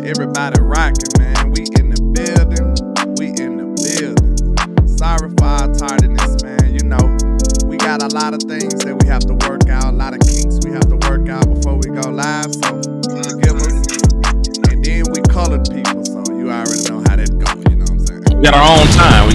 Everybody rocking, man. We in the building. Sorry for our tardiness, man. You know, we got a lot of things that we have to work out, a lot of kinks we have to work out before we go live, so forgive us. And then we colored people, so you already know how that go, you know what I'm saying? We got our own time.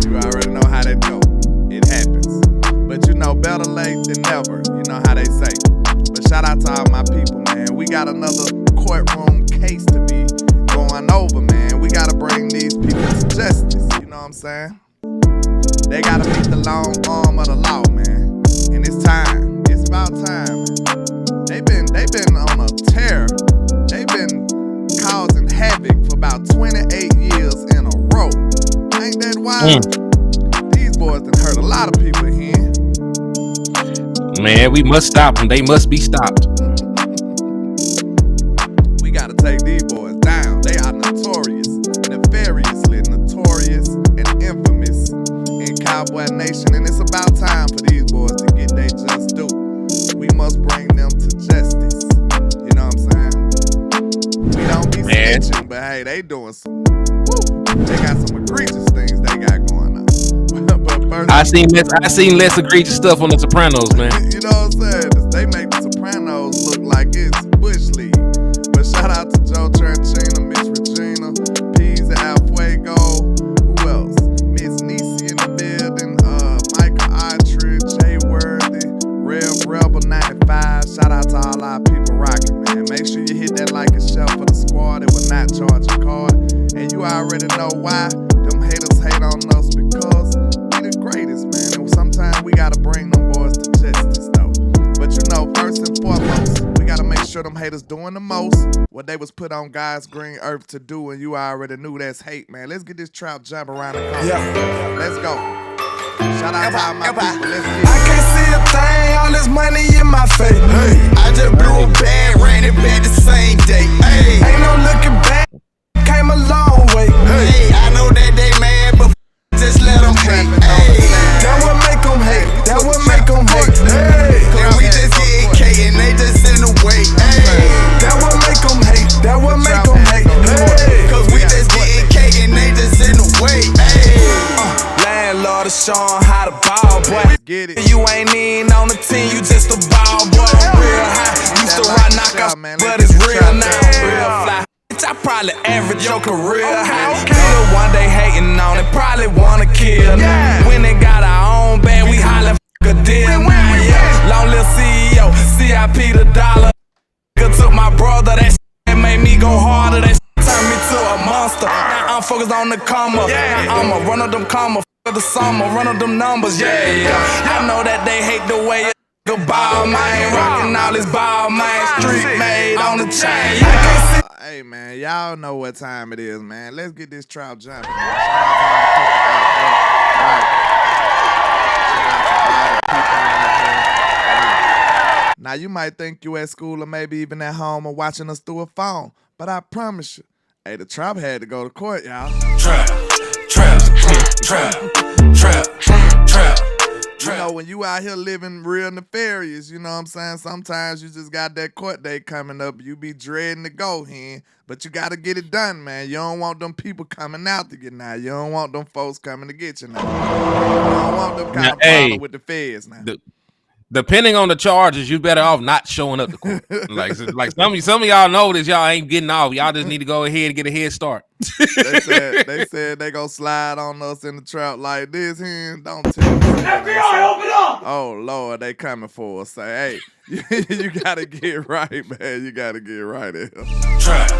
You already know how that go. It happens. But you know, better late than never. You know how they say. But shout out to all my people, man. We got another courtroom case to be going over, man. We gotta bring these people to justice, you know what I'm saying? They gotta meet the long arm of the law, man. And it's time. It's about time, man. They've been on a tear. They've been causing havoc for about 28 years in a row. Ain't that wild? These boys done hurt a lot of people here. Man, we must stop them. They must be stopped. We gotta take these boys down. They are nefariously notorious and infamous in Cowboy Nation, and it's about time for these boys to get their just due. We must bring them to justice. You know what I'm saying? We don't be snitching, but hey, they doing some. They got some egregious things they got going on. But first, I seen less egregious stuff on The Sopranos, man. You know what I'm saying? They make The Sopranos look like it's Bush League. But shout out to Joe Tranchina, Miss Regina, Peas Al Fuego. Who else? Miss Niecy in the building. Michael Autry, Jay Worthy, Rebel 95. Shout out to all our people rocking, man. Make sure you hit that like and share for the squad. It will not charge a card. And you already know why. Them haters hate on us because we the greatest, man. And sometimes we gotta bring them boys to justice, though. But you know, first and foremost, we gotta make sure them haters doing the most what they was put on God's green earth to do, and you already knew that's hate, man. Let's get this trap jump around the corner. Yeah. Let's go. Shout out to all my people. Let's get it. I can't see a thing, all this money in my face. Hey. I just blew a bag, ran it back the same day. Hey. Ain't no looking back, came a long way. Hey. I know that they mad, but just let them hate. Hey. That would make them hate. That would make them hate. Hey. And we just getting K and they just in the way. Hey. That would make them hate. That would make them hate. Hey. Cause we just getting K and they just in the way. Hey. Landlord is showing how to ball, boy. Get it. You ain't even on the team, you just a ball, boy. Real high. Used to rock knockouts, but it's real now. Real fly. I probably average your career high. Nigga one day hating on it, probably wanna kill. When they got our own band, we hollin' f*** a deal. Long live CEO, CIP the dollar. Nigga took my brother, that shit made me go harder. That shit turned me to a monster. Now I'm focused on the comma. Now I'ma run up them comma, f*** the summer, run up them numbers. I know that they hate the way it ball, man. Rockin' all this ball, man. Street made on the chain. Hey, man, y'all know what time it is, man. Let's get this trap jumping. Now, you might think you at school or maybe even at home or watching us through a phone, but I promise you, hey, the trap had to go to court, y'all. Trap. You know, when you out here living real nefarious, you know what I'm saying? Sometimes you just got that court date coming up. You be dreading to go here, but you got to get it done, man. You don't want them people coming out to get now. You don't want them folks coming to get you now. You don't want them kind of problem with the feds now. Depending on the charges, you better off not showing up to court. like some of y'all know this, y'all ain't getting off. Y'all just need to go ahead and get a head start. They said they gonna slide on us in the trap like this here. Don't tell me. FBI, open up! Oh Lord, they coming for us. Say, hey, you gotta get right, man. You gotta get right here. Trap.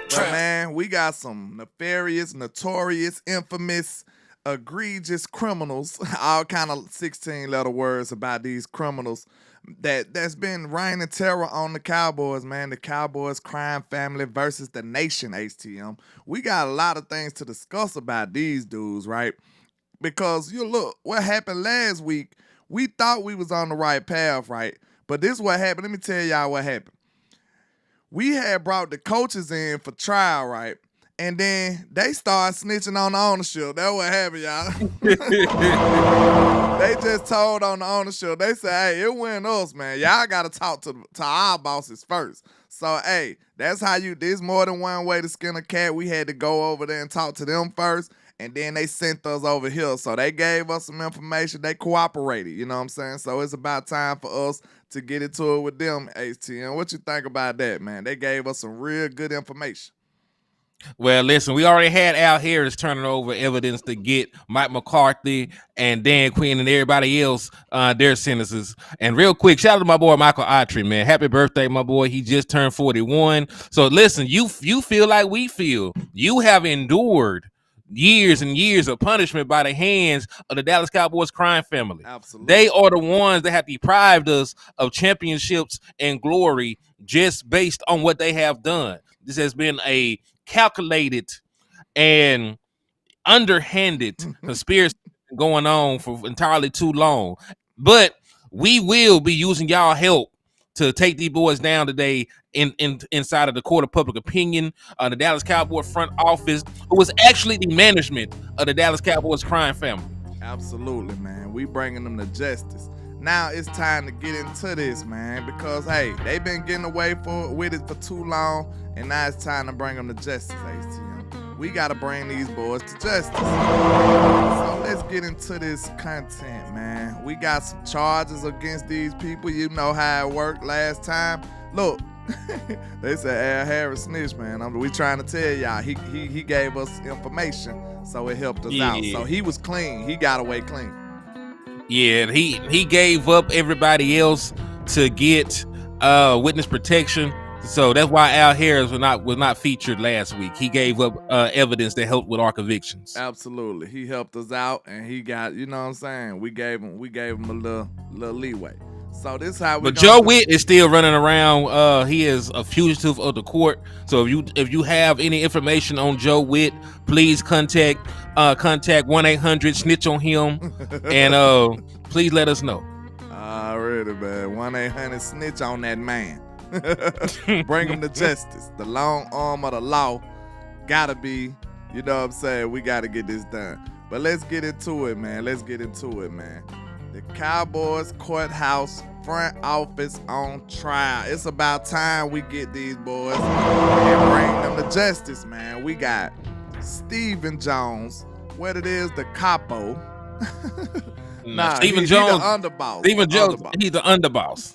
But man, we got some nefarious, notorious, infamous, egregious criminals, all kind of 16-letter words about these criminals that's been raining terror on the Cowboys, man. The Cowboys crime family versus the nation, HTM. We got a lot of things to discuss about these dudes, right? Because you look, what happened last week, we thought we was on the right path, right? But this is what happened. Let me tell y'all what happened. We had brought the coaches in for trial, right? And then they start snitching on the ownership. That's what happened, y'all. They just told on the ownership. They said, hey, it wasn't us, man. Y'all got to talk to our bosses first. So, hey, that's how there's more than one way to skin a cat. We had to go over there and talk to them first, and then they sent us over here. So they gave us some information. They cooperated, you know what I'm saying? So it's about time for us to get into it with them, HTM. What you think about that, man? They gave us some real good information. Well, listen, we already had Al Harris turning over evidence to get Mike McCarthy and Dan Quinn and everybody else their sentences. And real quick, shout out to my boy Michael Autry, man. Happy birthday, my boy. He just turned 41. So listen, you feel like we feel. You have endured years and years of punishment by the hands of the Dallas Cowboys crime family. Absolutely. They are the ones that have deprived us of championships and glory just based on what they have done. This has been a calculated and underhanded conspiracy going on for entirely too long. But we will be using y'all help to take these boys down today inside of the court of public opinion. The Dallas Cowboys front office, who was actually the management of the Dallas Cowboys crime family. Absolutely, man. We bringing them to justice. Now it's time to get into this, man, because, hey, they've been getting away with it for too long, and now it's time to bring them to justice, HTM. We got to bring these boys to justice. So let's get into this content, man. We got some charges against these people. You know how it worked last time. Look, they said Al Harris snitched, man. We trying to tell y'all, he gave us information, so it helped us out. So he was clean. He got away clean. Yeah, he gave up everybody else to get witness protection. So that's why Al Harris was not featured last week. He gave up evidence that helped with our convictions. Absolutely. He helped us out, and he got, you know what I'm saying? We gave him a little leeway. So this is how we But Joe Witt is still running around. He is a fugitive of the court. So if you have any information on Joe Witt, please contact 1-800-SNITCH on him, and please let us know. Already, man. 1-800-SNITCH on that man. Bring him to justice. The long arm of the law gotta be, you know what I'm saying? We gotta get this done. But let's get into it, man. The Cowboys courthouse front office on trial. It's about time we get these boys and bring them to justice, man. We got Stephen Jones, what it is, the capo. Stephen Jones, the underboss. Stephen Jones, he's the underboss.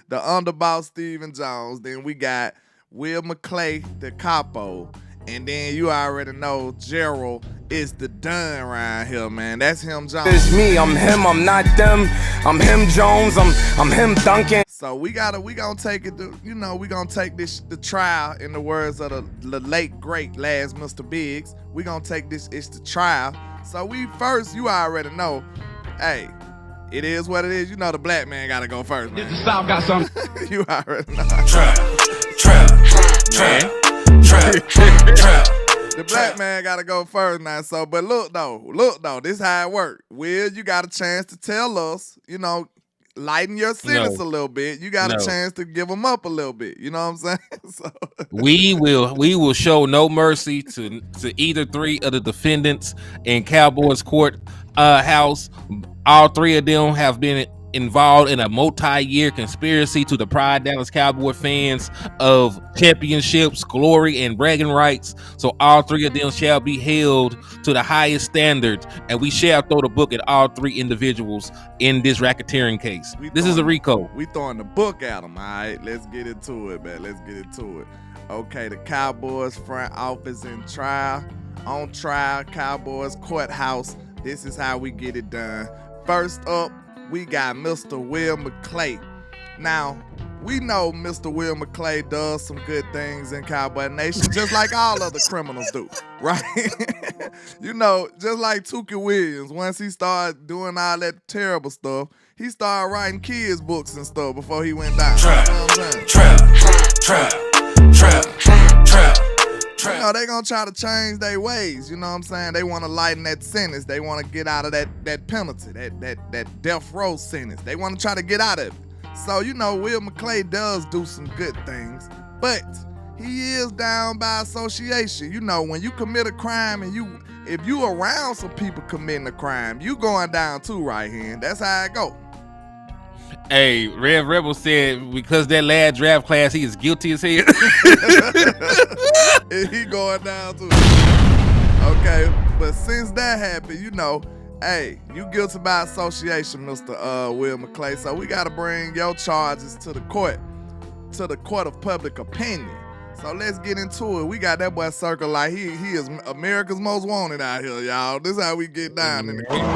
The underboss, Stephen Jones. Then we got Will McClay, the capo. And then you already know Gerald is the done around here, man. That's him, Jones. It's me, I'm him, I'm not them. I'm him, Jones, I'm him, Duncan. So we gonna take it to, we gonna take the trial, in the words of the late great last Mr. Biggs. We gonna take this, it's the trial. So you already know, hey, it is what it is. You know the black man gotta go first, man. The South got something. You already know. Trap. The black man gotta go first now. So, but look though, this how it work. Will, you got a chance to tell us, lighten your sentence a little bit. You got a chance to give them up a little bit. You know what I'm saying? So we will show no mercy to either three of the defendants in Cowboys court house. All three of them have been involved in a multi-year conspiracy to deprive Dallas Cowboy fans of championships, glory, and bragging rights. So all three of them shall be held to the highest standard, and we shall throw the book at all three individuals in this racketeering case. This is a RICO. We throwing the book at them. All right, let's get into it, man. Let's get into it. Okay, the Cowboys front office on trial, Cowboys courthouse. This is how we get it done. First up, we got Mr. Will McClay. Now, we know Mr. Will McClay does some good things in Cowboy Nation, just like all other criminals do, right? Just like Tukey Williams, once he started doing all that terrible stuff, he started writing kids' books and stuff before he went down. Trap. They gonna try to change their ways, you know what I'm saying? They want to lighten that sentence. They want to get out of that penalty, that death row sentence. They want to try to get out of it. So, Will McClay does do some good things, but he is down by association. You know, when you commit a crime and if you around some people committing a crime, you going down too, right here. That's how it go. Hey, Rev Rebel said because that lad draft class, he is guilty as hell. He going down too. Okay, but since that happened, you know, hey, you guilty by association, Mr. Will McClay. So we got to bring your charges to the court of public opinion. So let's get into it. We got that boy Circle like he is America's most wanted out here, y'all. This is how we get down in the kingdom.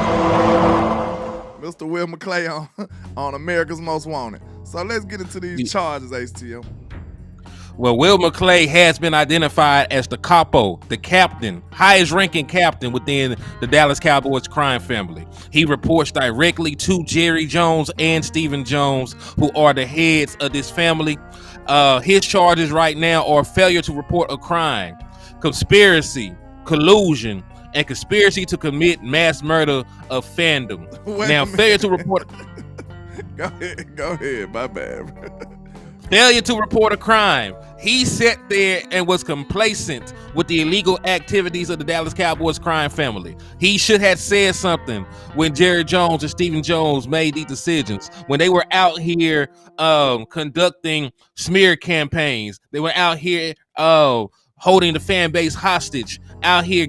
Mr. Will McClay on America's Most Wanted. So let's get into these charges, HTM. Well, Will McClay has been identified as the capo, the captain, highest ranking captain within the Dallas Cowboys crime family. He reports directly to Jerry Jones and Stephen Jones, who are the heads of this family. His charges right now are failure to report a crime, conspiracy, collusion, and conspiracy to commit mass murder of fandom. Failure to report. Go ahead, my bad. Failure to report a crime. He sat there and was complacent with the illegal activities of the Dallas Cowboys crime family. He should have said something when Jerry Jones and Stephen Jones made these decisions. When they were out here conducting smear campaigns, they were out here holding the fan base hostage, out here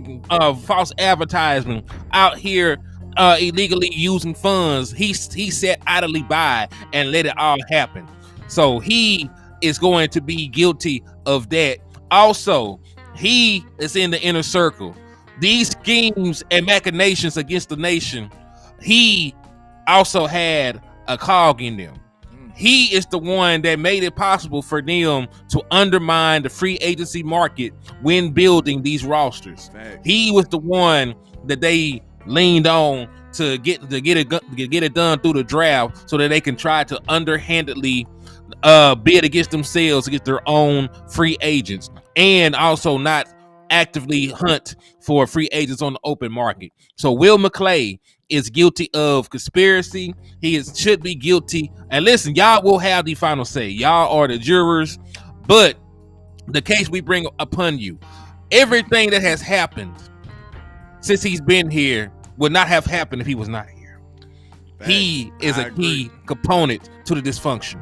false advertisement, out here illegally using funds. He sat idly by and let it all happen. So he is going to be guilty of that. Also, he is in the inner circle. These schemes and machinations against the nation, he also had a cog in them. He is the one that made it possible for them to undermine the free agency market when building these rosters. He was the one that they leaned on to get it done through the draft so that they can try to underhandedly bid against themselves, against their own free agents, and also not actively hunt for free agents on the open market. So Will McClay is guilty of conspiracy. He should be guilty. And listen, y'all will have the final say. Y'all are the jurors, but the case we bring upon you, everything that has happened since he's been here would not have happened if he was not here. He is a key component to the dysfunction.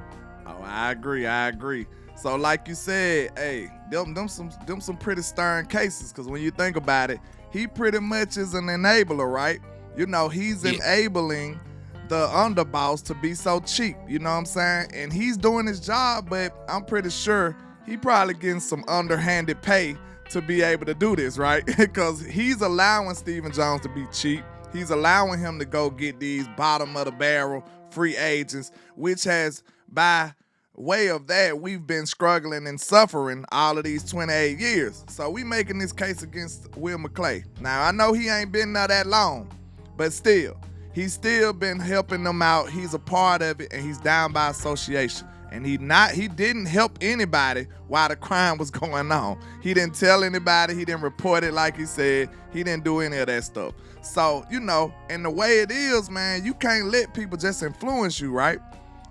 I agree. So like you said, hey, them some pretty stern cases, because when you think about it, he pretty much is an enabler, right? You know, he's enabling the underboss to be so cheap, you know what I'm saying? And he's doing his job, but I'm pretty sure he probably getting some underhanded pay to be able to do this, right? Because he's allowing Stephen Jones to be cheap. He's allowing him to go get these bottom of the barrel free agents, which has, by way of that, we've been struggling and suffering all of these 28 years. So we making this case against Will McClay. Now, I know he ain't been there that long, but still, he's still been helping them out. He's a part of it, and he's down by association. And he didn't help anybody while the crime was going on. He didn't tell anybody. He didn't report it like he said. He didn't do any of that stuff. So, you know, and the way it is, man, you can't let people just influence you, right?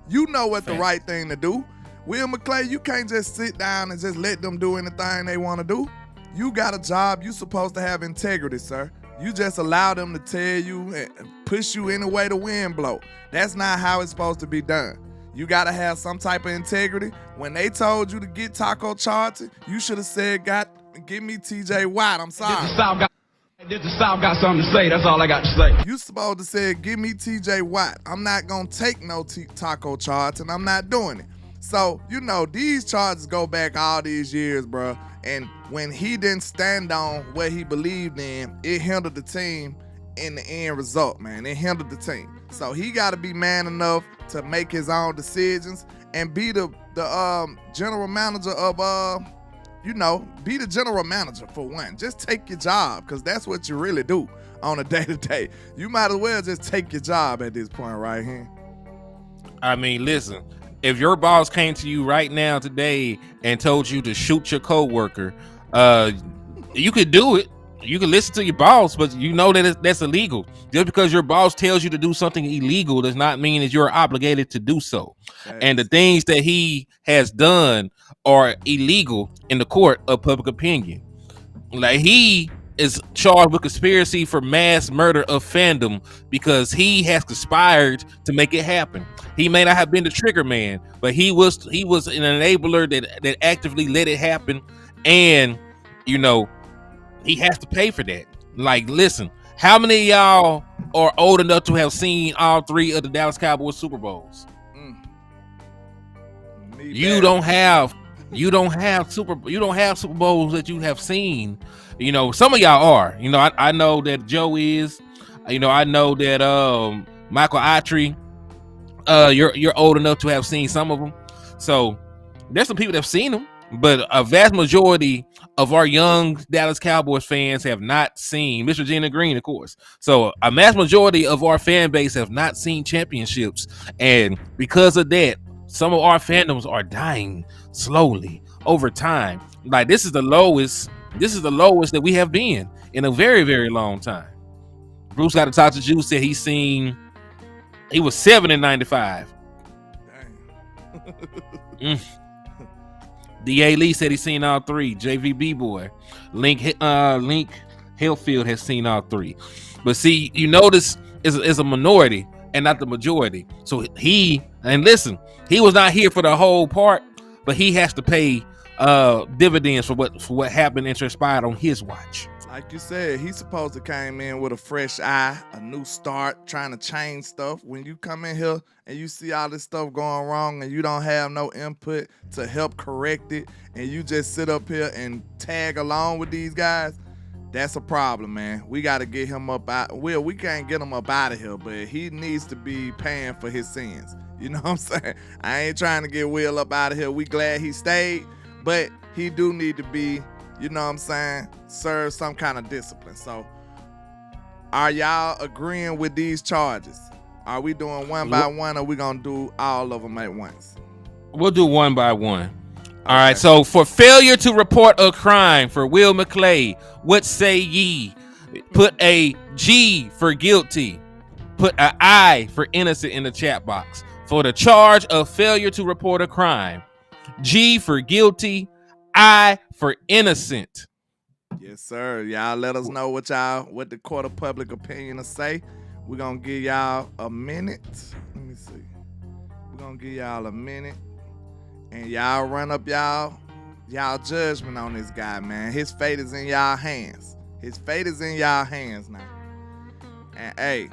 You know what the right thing to do. Will McClay, you can't just sit down and just let them do anything they want to do. You got a job. You supposed to have integrity, sir. You just allow them to tell you and push you any way the wind blow. That's not how it's supposed to be done. You got to have some type of integrity. When they told you to get Taco Charlton, you should have said, give me TJ Watt. I'm sorry. The South got something to say. That's all I got to say. You supposed to say, give me TJ Watt. I'm not going to take no Taco Charlton. I'm not doing it. So, you know, these charges go back all these years, bro. And when he didn't stand on what he believed in, it hindered the team in the end result, man. It hindered the team. So he got to be man enough to make his own decisions and be the general manager of, be the general manager for one. Just take your job, because that's what you really do on a day-to-day. You might as well just take your job at this point right here. I mean, listen, if your boss came to you right now today and told you to shoot your coworker, you could do it. You can listen to your boss, but you know that that's illegal. Just because your boss tells you to do something illegal does not mean that you're obligated to do so. And the things that he has done are illegal in the court of public opinion. Like, he is charged with conspiracy for mass murder of fandom because he has conspired to make it happen. He may not have been the trigger man, but he was an enabler that actively let it happen. And you know, he has to pay for that. Like, listen, how many of y'all are old enough to have seen all 3 of the Dallas Cowboys Super Bowls? You don't have Super Bowls that you have seen. You know, some of y'all are. You know, I know that Joe is. You know, I know that Michael Autry. You're old enough to have seen some of them. So there's some people that have seen them, but a vast majority of our young Dallas Cowboys fans have not seen Mr. Gina Green, of course. So a mass majority of our fan base have not seen championships, and because of that, some of our fandoms are dying slowly over time. Like, this is the lowest that we have been in a very, very long time. Bruce got to talk to Juice, said he was 7 in 95. D.A. Lee said he's seen all 3. JVB boy. Link Hillfield has seen all 3. But see, you notice is a minority and not the majority. So he was not here for the whole part, but he has to pay dividends for what happened and transpired on his watch. Like you said, he's supposed to came in with a fresh eye, a new start, trying to change stuff. When you come in here and you see all this stuff going wrong and you don't have no input to help correct it, and you just sit up here and tag along with these guys, that's a problem, man. We got to get him up out. Will, we can't get him up out of here, but he needs to be paying for his sins. You know what I'm saying? I ain't trying to get Will up out of here. We glad he stayed, but he do need to be, you know what I'm saying, serve some kind of discipline. So are y'all agreeing with these charges? Are we doing one by one, or we gonna do all of them at once? We'll do one by one. All right, so for failure to report a crime for Will McClay, what say ye? Put a G for guilty. Put an I for innocent in the chat box. For the charge of failure to report a crime, G for guilty, I for innocent. Yes, sir. Y'all let us know what the court of public opinion will say. We're going to give y'all a minute. Let me see. We're going to give y'all a minute. And y'all run up y'all judgment on this guy, man. His fate is in y'all hands. His fate is in y'all hands now. And hey,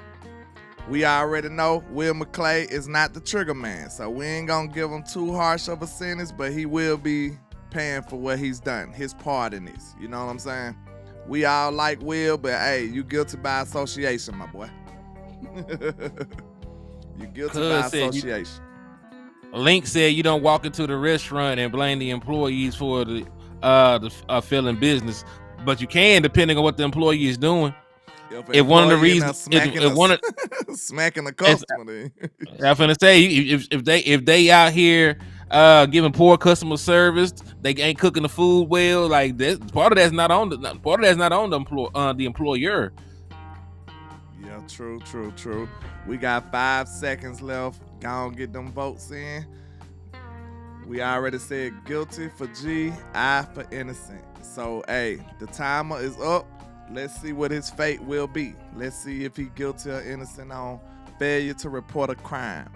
we already know Will McClay is not the trigger man. So we ain't going to give him too harsh of a sentence, but he will be paying for what he's done, his part in this. You know what I'm saying? We all like Will, but hey, you guilty by association, my boy. You guilty by association. Link said you don't walk into the restaurant and blame the employees for the failing business, but you can, depending on what the employee is doing. If one of the reasons, smacking the customer, I'm finna say, if they out here giving poor customer service, they ain't cooking the food well. Like, that, part of that's not on the employer. Yeah, true. We got 5 seconds left. Go on, get them votes in. We already said guilty for G, I for innocent. So, hey, the timer is up. Let's see what his fate will be. Let's see if he guilty or innocent on failure to report a crime.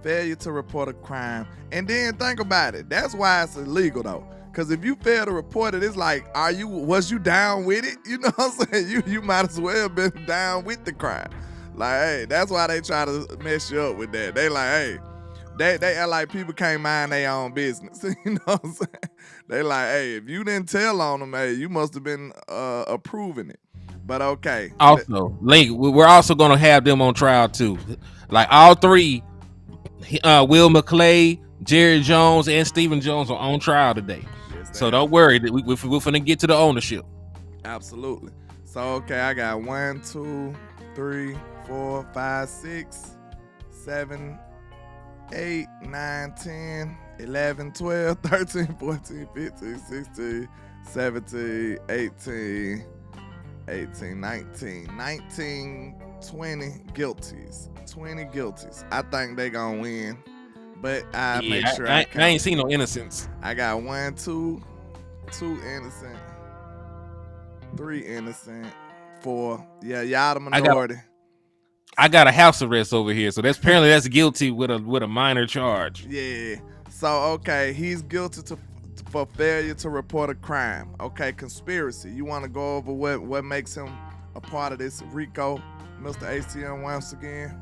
Failure to report a crime. And then think about it. That's why it's illegal, though. Because if you fail to report it, it's like, was you down with it? You know what I'm saying? You might as well have been down with the crime. Like, hey, that's why they try to mess you up with that. They like, hey, they act like people can't mind their own business. You know what I'm saying? They like, hey, if you didn't tell on them, hey, you must have been approving it. But okay. Also, Link, we're also going to have them on trial too. Like, all 3, Will McClay, Jerry Jones, and Stephen Jones are on trial today. Yes, so don't worry, we're finna get to the ownership. Absolutely. So, okay, I got 1, 2, 3, 4, 5, 6, 7, 8, 9, 10, 11, 12, 13, 14, 15, 16, 17, 18, 18, 19, 20 guilties. 20 guilties. I think they gonna win, but I make sure I ain't seen no innocence. I got 1, 2 innocent, 3 innocent, 4. Yeah, y'all the minority. I got a house arrest over here, so that's guilty with a minor charge. Yeah. So okay, he's guilty for failure to report a crime. Okay, conspiracy. You want to go over what makes him a part of this RICO, Mr. ACM, once again?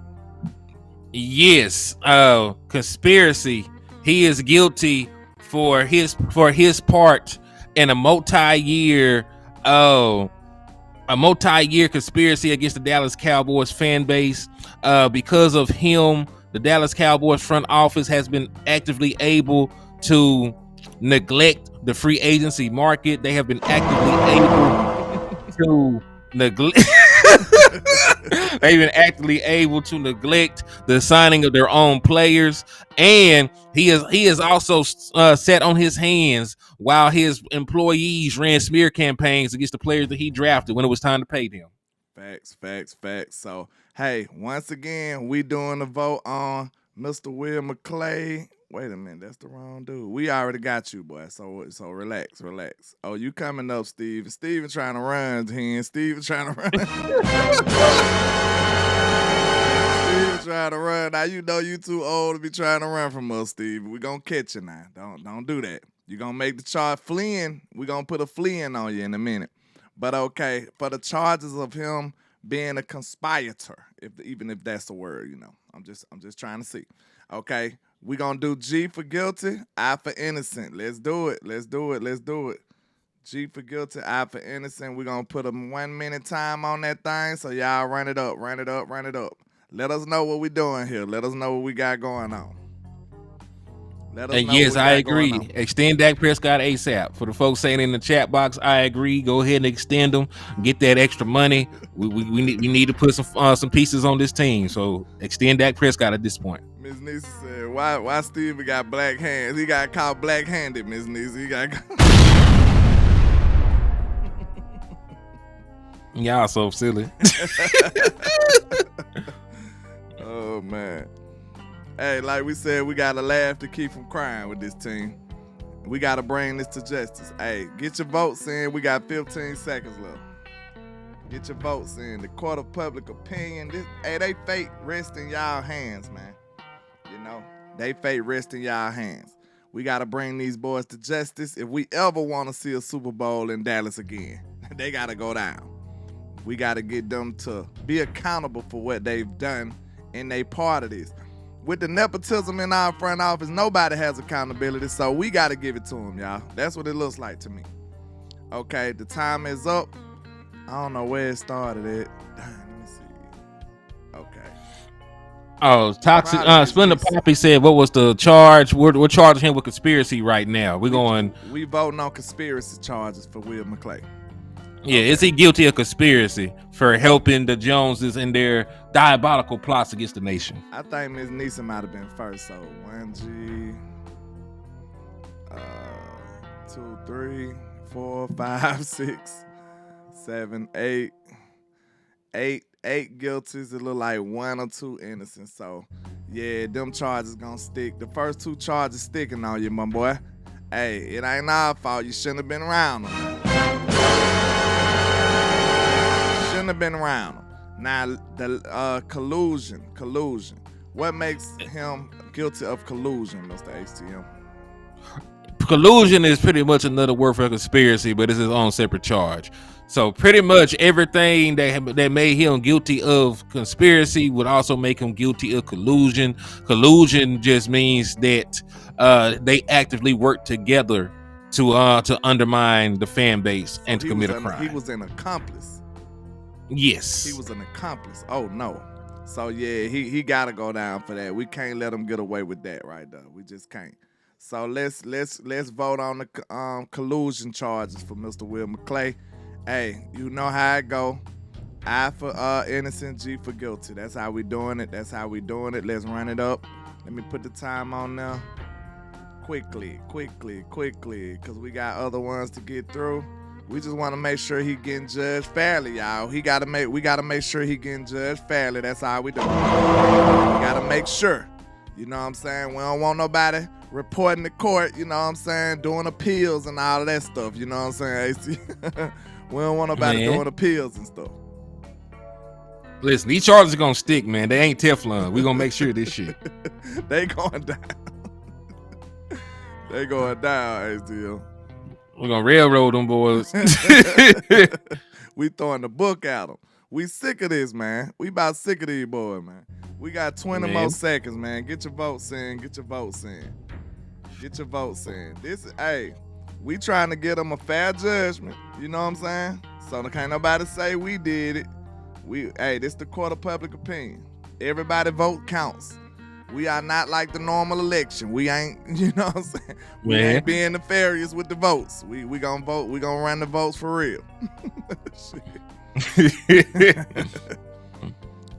Yes. Conspiracy. He is guilty for his part in a multi-year conspiracy against the Dallas Cowboys fan base. Because of him, the Dallas Cowboys front office has been actively able to neglect the free agency market. They have been actively able to neglect. They've been actively able to neglect the signing of their own players, and he is also sat on his hands while his employees ran smear campaigns against the players that he drafted when it was time to pay them. Facts. So, hey, once again, we doing the vote on Mr. Will McClay. Wait a minute, that's the wrong dude. We already got you, boy. So relax. Oh, you coming up, Steve? Steven trying to run, Steven trying to run. Steven trying to run. Now you know you too old to be trying to run from us, Steve. We gonna catch you now. Don't do that. You gonna make the charge fleeing. We gonna put a fleeing on you in a minute. But okay, for the charges of him being a conspirator, even if that's the word, I'm just trying to see. Okay, we gonna do G for guilty, I for innocent. Let's do it. G for guilty, I for innocent. We gonna put a 1 minute time on that thing, so y'all run it up. Let us know what we doing here. Let us know what we got going on. And yes, I agree. Extend Dak Prescott ASAP. For the folks saying in the chat box, I agree. Go ahead and extend them. Get that extra money. We need to put some pieces on this team. So extend Dak Prescott at this point. Miss Nisa said, "Why Steve got black hands? He got caught black-handed, Miss Nisa. He got." Y'all so silly. Oh man. Hey, like we said, we got to laugh to keep from crying with this team. We got to bring this to justice. Hey, get your votes in. We got 15 seconds left. Get your votes in. The court of public opinion. They fate rest in y'all hands, man. They fate rest in y'all hands. We got to bring these boys to justice. If we ever want to see a Super Bowl in Dallas again, they got to go down. We got to get them to be accountable for what they've done, and they part of this. With the nepotism in our front office, nobody has accountability, so we got to give it to them, y'all. That's what it looks like to me. Okay, the time is up. I don't know where it started at. Let me see. Okay. Oh, toxic. Splendid Poppy said, "What was the charge? We're charging him with conspiracy right now. We voting on conspiracy charges for Will McClay." Yeah, okay. Is he guilty of conspiracy for helping the Joneses in their diabolical plots against the nation? I think Ms. Neeson might have been first. So 1G, 2, 3, 4, 5, 6, 7, 8. 8 guilties. It look like 1 or 2 innocent. So yeah, them charges gonna stick. The first 2 charges sticking on you, my boy. Hey, it ain't our fault. You shouldn't have been around them. Have been around him. Now the collusion. What makes him guilty of collusion, Mr. HTM? Collusion is pretty much another word for conspiracy, but it's his own separate charge. So pretty much everything that made him guilty of conspiracy would also make him guilty of collusion. Collusion just means that they actively work together to undermine the fan base and to commit a crime. He was an accomplice. Yes. He was an accomplice. Oh no. So yeah, he gotta go down for that. We can't let him get away with that right there. We just can't. So let's vote on the collusion charges for Mr. Will McClay. Hey, you know how it go. I for innocent, G for guilty. That's how we doing it. Let's run it up. Let me put the time on now. Quickly, because we got other ones to get through. We just want to make sure he getting judged fairly, y'all. We gotta make sure he getting judged fairly. That's all we do. We gotta make sure. You know what I'm saying? We don't want nobody reporting to court, you know what I'm saying, doing appeals and all of that stuff. You know what I'm saying, AC? We don't want nobody doing appeals and stuff. Listen, these charges are gonna stick, man. They ain't Teflon. We gonna make sure of this shit. They going down. They going down, ACL. We're gonna railroad them boys. We throwing the book at them. We sick of this, man. We about sick of these boys, man. We got 20 more seconds, man. Get your votes in. Get your votes in. Get your votes in. We trying to get them a fair judgment. You know what I'm saying? So can't nobody say we did it. This the court of public opinion. Everybody vote counts. We are not like the normal election. We ain't, you know what I'm saying? We ain't being nefarious with the votes. We gonna vote. We gonna run the votes for real.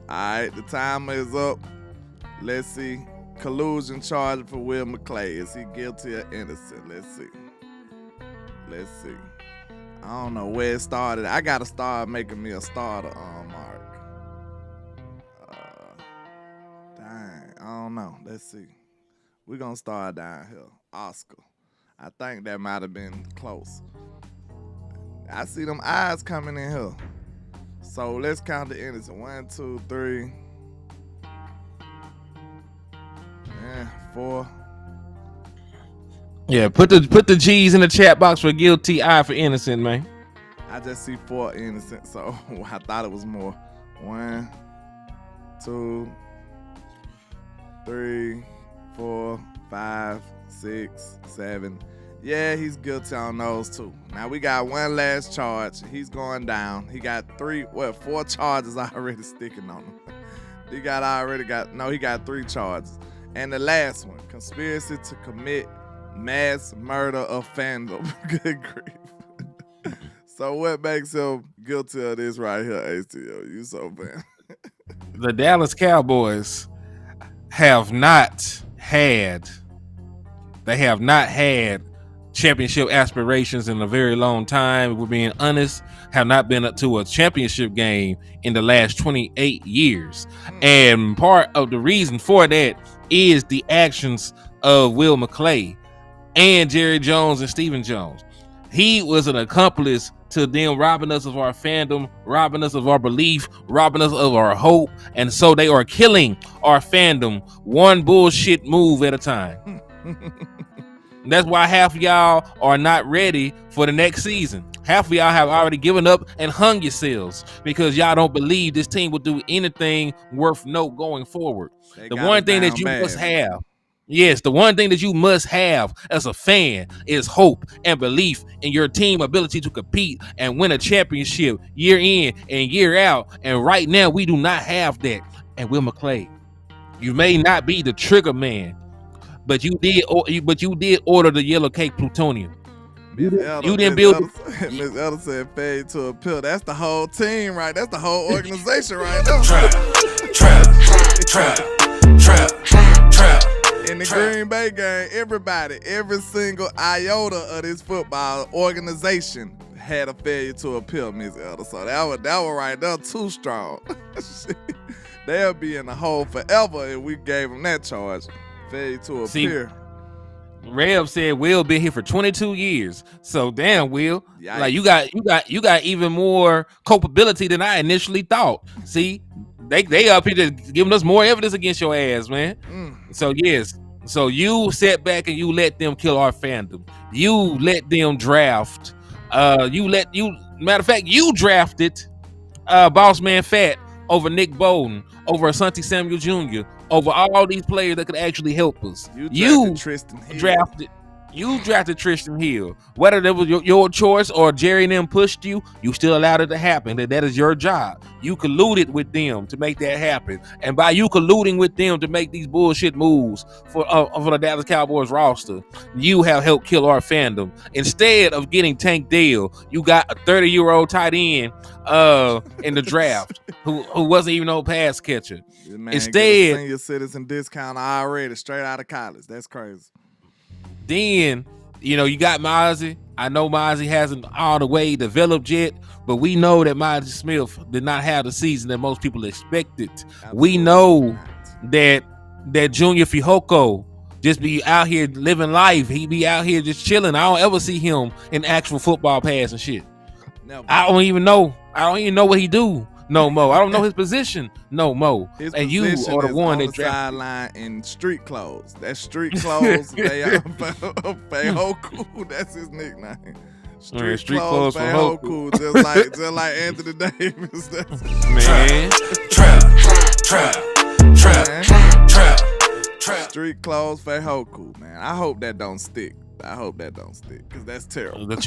All right, the timer is up. Let's see. Collusion charge for Will McClay. Is he guilty or innocent? Let's see. I don't know where it started. I gotta start making me a starter mark. I don't know. Let's see. We're going to start down here. Oscar. I think that might have been close. I see them eyes coming in here. So let's count the innocent. 1, 2, 3. 4. Yeah, put the G's in the chat box for guilty, I for innocent, man. I just see 4 innocent, so I thought it was more. 1, 2, 3, 4, 5, 6, 7. Yeah, he's guilty on those 2. Now we got one last charge. He's going down. He got 4 charges already sticking on him. He got 3 charges. And the last one, conspiracy to commit mass murder of fandom. Good grief. So what makes him guilty of this right here, ATO? You so bad. The Dallas Cowboys have not had championship aspirations in a very long time. If we're being honest, have not been up to a championship game in the last 28 years. And part of the reason for that is the actions of Will McClay and Jerry Jones and Stephen Jones. He was an accomplice to them robbing us of our fandom, robbing us of our belief, robbing us of our hope. And so they are killing our fandom one bullshit move at a time. That's why half of y'all are not ready for the next season. Half of y'all have already given up and hung yourselves because y'all don't believe this team will do anything worth note going forward. The one thing that you must have, yes, the one thing that you must have as a fan is hope and belief in your team ability to compete and win a championship year in and year out. And right now, we do not have that. And Will McClay, you may not be the trigger man, but you did order the yellow cake plutonium. You didn't build. Miss Elder said fade to a pill. That's the whole team, right? That's the whole organization right now. Trap. In the Green Bay game, every single iota of this football organization had a failure to appeal, Miss Elder. So that was right there too strong. They'll be in the hole forever if we gave them that charge. Failure to appear. Rev said Will been here for 22 years. So damn, Will, yikes. Like you got even more culpability than I initially thought. See, they up here just giving us more evidence against your ass, man. So yes, so you sat back and you let them kill our fandom. You let them draft. Matter of fact, you drafted Boss Man Fat over Nick Bolton, over Asante Samuel Jr., over all these players that could actually help us. You drafted Tristan Hill. Whether that was your choice or Jerry and them pushed you, you still allowed it to happen. That is your job. You colluded with them to make that happen. And by you colluding with them to make these bullshit moves for the Dallas Cowboys roster, you have helped kill our fandom. Instead of getting Tank Dell, you got a 30-year-old tight end in the draft who wasn't even no pass catcher. Man, instead, senior citizen discount already straight out of college. That's crazy. Then, you got Mozzie. I know Mozzie hasn't all the way developed yet, but we know that Mozzie Smith did not have the season that most people expected. We know that Junior Fihoko just be out here living life. He be out here just chilling. I don't ever see him in actual football pass and shit. Never. I don't even know what he do no more. I don't know his position no more. And you are the one that sideline in street clothes. That's street clothes. Feihoku. That's his nickname. Street clothes Feihoku. Just like Anthony Davis. Man. Trap. Street clothes Feihoku, man. I hope that don't stick. Because that's terrible. The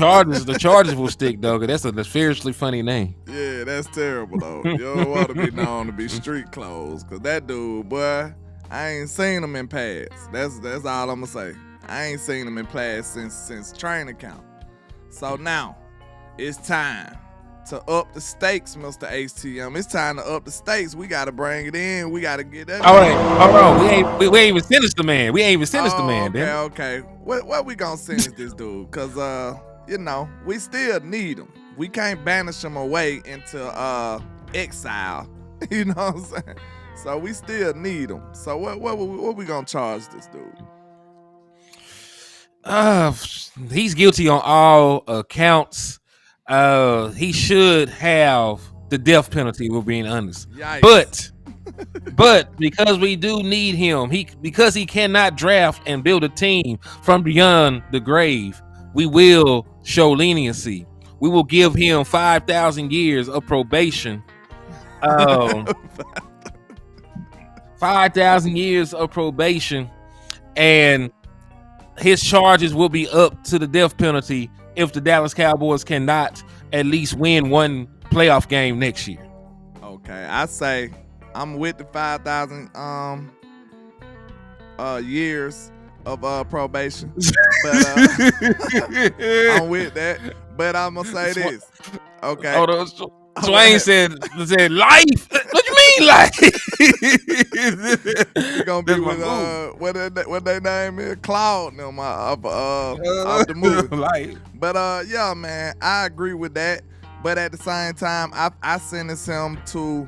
Chargers will stick, though, because that's a seriously funny name. Yeah, that's terrible, though. You don't want to be known to be street clothes, because that dude, boy, I ain't seen him in pads. That's all I'm going to say. I ain't seen him in pads since training camp. So now, it's time to up the stakes, Mr. HTM. It's time to up the stakes. We got to bring it in. We got to get that. All right. Hold on. We ain't even finished the man. Okay. What we going to sentence this dude? Because, we still need him. We can't banish him away into exile. You know what I'm saying? So we still need him. So what we going to charge this dude? He's guilty on all accounts. He should have the death penalty, we're being honest. Yikes. But because we do need him, because he cannot draft and build a team from beyond the grave, we will show leniency. We will give him 5,000 years of probation. 5,000 years of probation, and his charges will be up to the death penalty if the Dallas Cowboys cannot at least win one playoff game next year. Okay, I say I'm with the 5,000 years of probation. But I'm with that. But I'm gonna say this. Okay. Hold on. Swain said life. What you mean life? You're gonna be with what they name is Cloud them off the movie. Life. But yeah, man, I agree with that. But at the same time, I sentence him to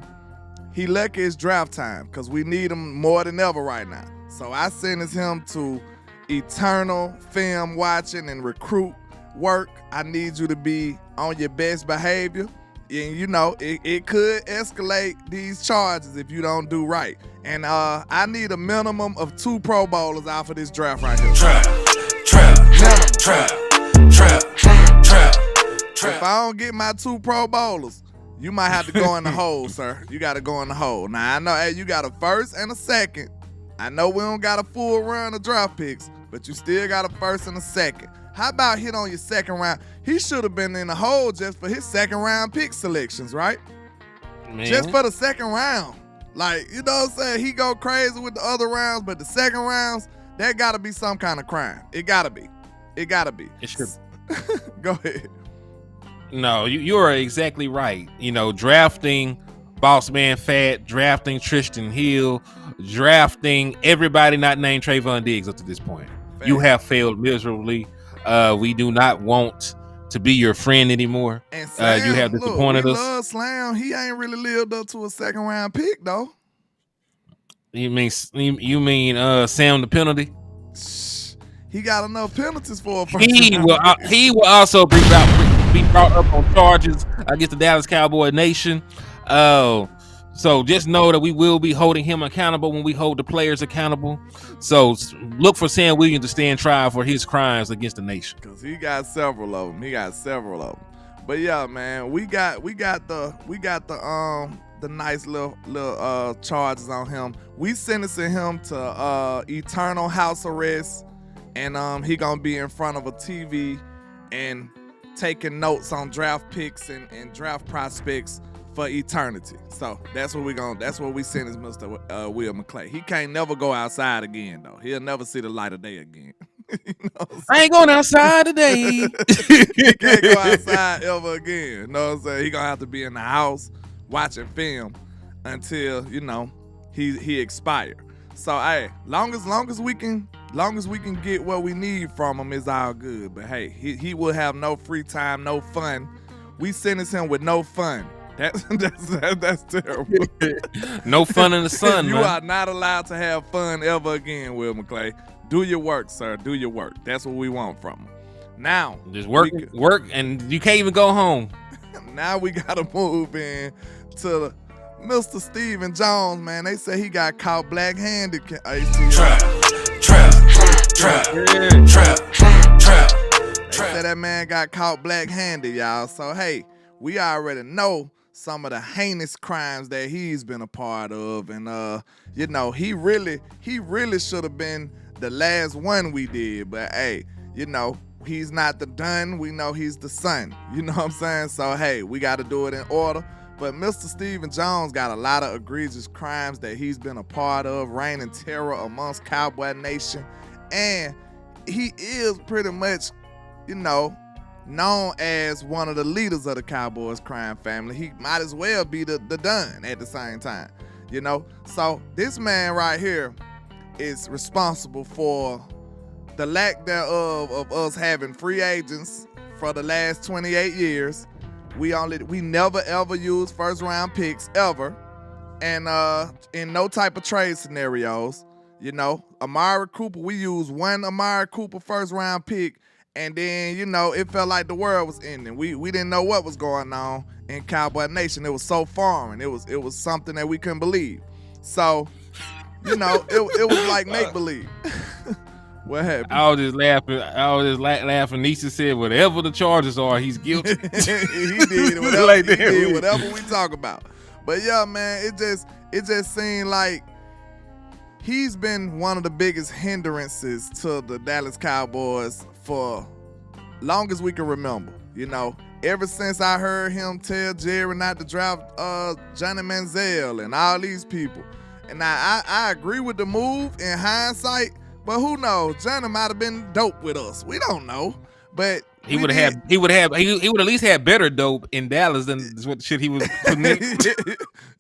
he lucky it's draft time because we need him more than ever right now. So I sentence him to eternal film watching and recruit work. I need you to be on your best behavior. And it could escalate these charges if you don't do right. And I need a minimum of 2 Pro Bowlers out for this draft right here. Trap. If I don't get my 2 Pro Bowlers, you might have to go in the hole, sir. You got to go in the hole. Now, I know, hey, you got a first and a second. I know we don't got a full run of draft picks, but you still got a first and a second. How about hit on your second round? He should have been in the hole just for his second round pick selections, right? Man. Just for the second round. Like, you know what I'm saying? He go crazy with the other rounds, but the second rounds, that got to be some kind of crime. It got to be. It should. Go ahead. No, you are exactly right. Drafting Boss Man Fat, drafting Tristan Hill, drafting everybody not named Trayvon Diggs up to this point. Fair. You have failed miserably. We do not want to be your friend anymore. And Slam, you have disappointed us. Love Slam. He ain't really lived up to a second round pick though. You mean Sam the penalty? He got enough penalties for a first round. He will also be brought up on charges against the Dallas Cowboy Nation. So just know that we will be holding him accountable when we hold the players accountable. So look for Sam Williams to stand trial for his crimes against the nation. Cause he got several of them. But yeah, man, we got the nice little charges on him. We sentencing him to eternal house arrest, and he gonna be in front of a TV and taking notes on draft picks and draft prospects for eternity. So that's what we sentence Mr. Will McClay. He can't never go outside again though. He'll never see the light of day again. I ain't going outside today. He can't go outside ever again. You know what I'm saying? He gonna have to be in the house watching film until he expired. So hey, long as we can long as we can get what we need from him, is all good. But hey, he will have no free time, no fun. We sentence him with no fun. That's terrible. No fun in the sun, You man. are not allowed to have fun ever again, Will McClay. Do your work, sir. Do your work. That's what we want from him. Now, Just work, and you can't even go home. now we gotta move in to Mr. Stephen Jones, man. They say he got caught black-handed. Trap. They say that man got caught black-handed, y'all. So hey, we already know some of the heinous crimes that he's been a part of, and you know, he really should have been the last one we did. But hey, you know, he's not the done. We know he's the son. You know what I'm saying? So hey, we got to do it in order. But Mr. Stephen Jones got a lot of egregious crimes that he's been a part of, reigning terror amongst Cowboy Nation, and he is pretty much, you know, known as one of the leaders of the Cowboys crime family. He might as well be the Don at the same time, you know? So this man right here is responsible for the lack thereof of us having free agents for the last 28 years. We never ever use first round picks ever, and in no type of trade scenarios. You know, Amari Cooper, we used one Amari Cooper first round pick, and then, you know, it felt like the world was ending. We didn't know what was going on in Cowboy Nation. It was so foreign. It was something that we couldn't believe. So, you know, it was like make believe. What happened? I was just laughing. Nisha said, whatever the charges are, he's guilty. he did whatever, Like he that. did whatever we talk about. But yeah, man, it just seemed like he's been one of the biggest hindrances to the Dallas Cowboys for long as we can remember. You know, ever since I heard him tell Jerry not to draft Johnny Manziel and all these people. And I agree with the move in hindsight, but who knows? Johnny might have been dope with us. We don't know. But He would at least had better dope in Dallas than what shit he was putting in.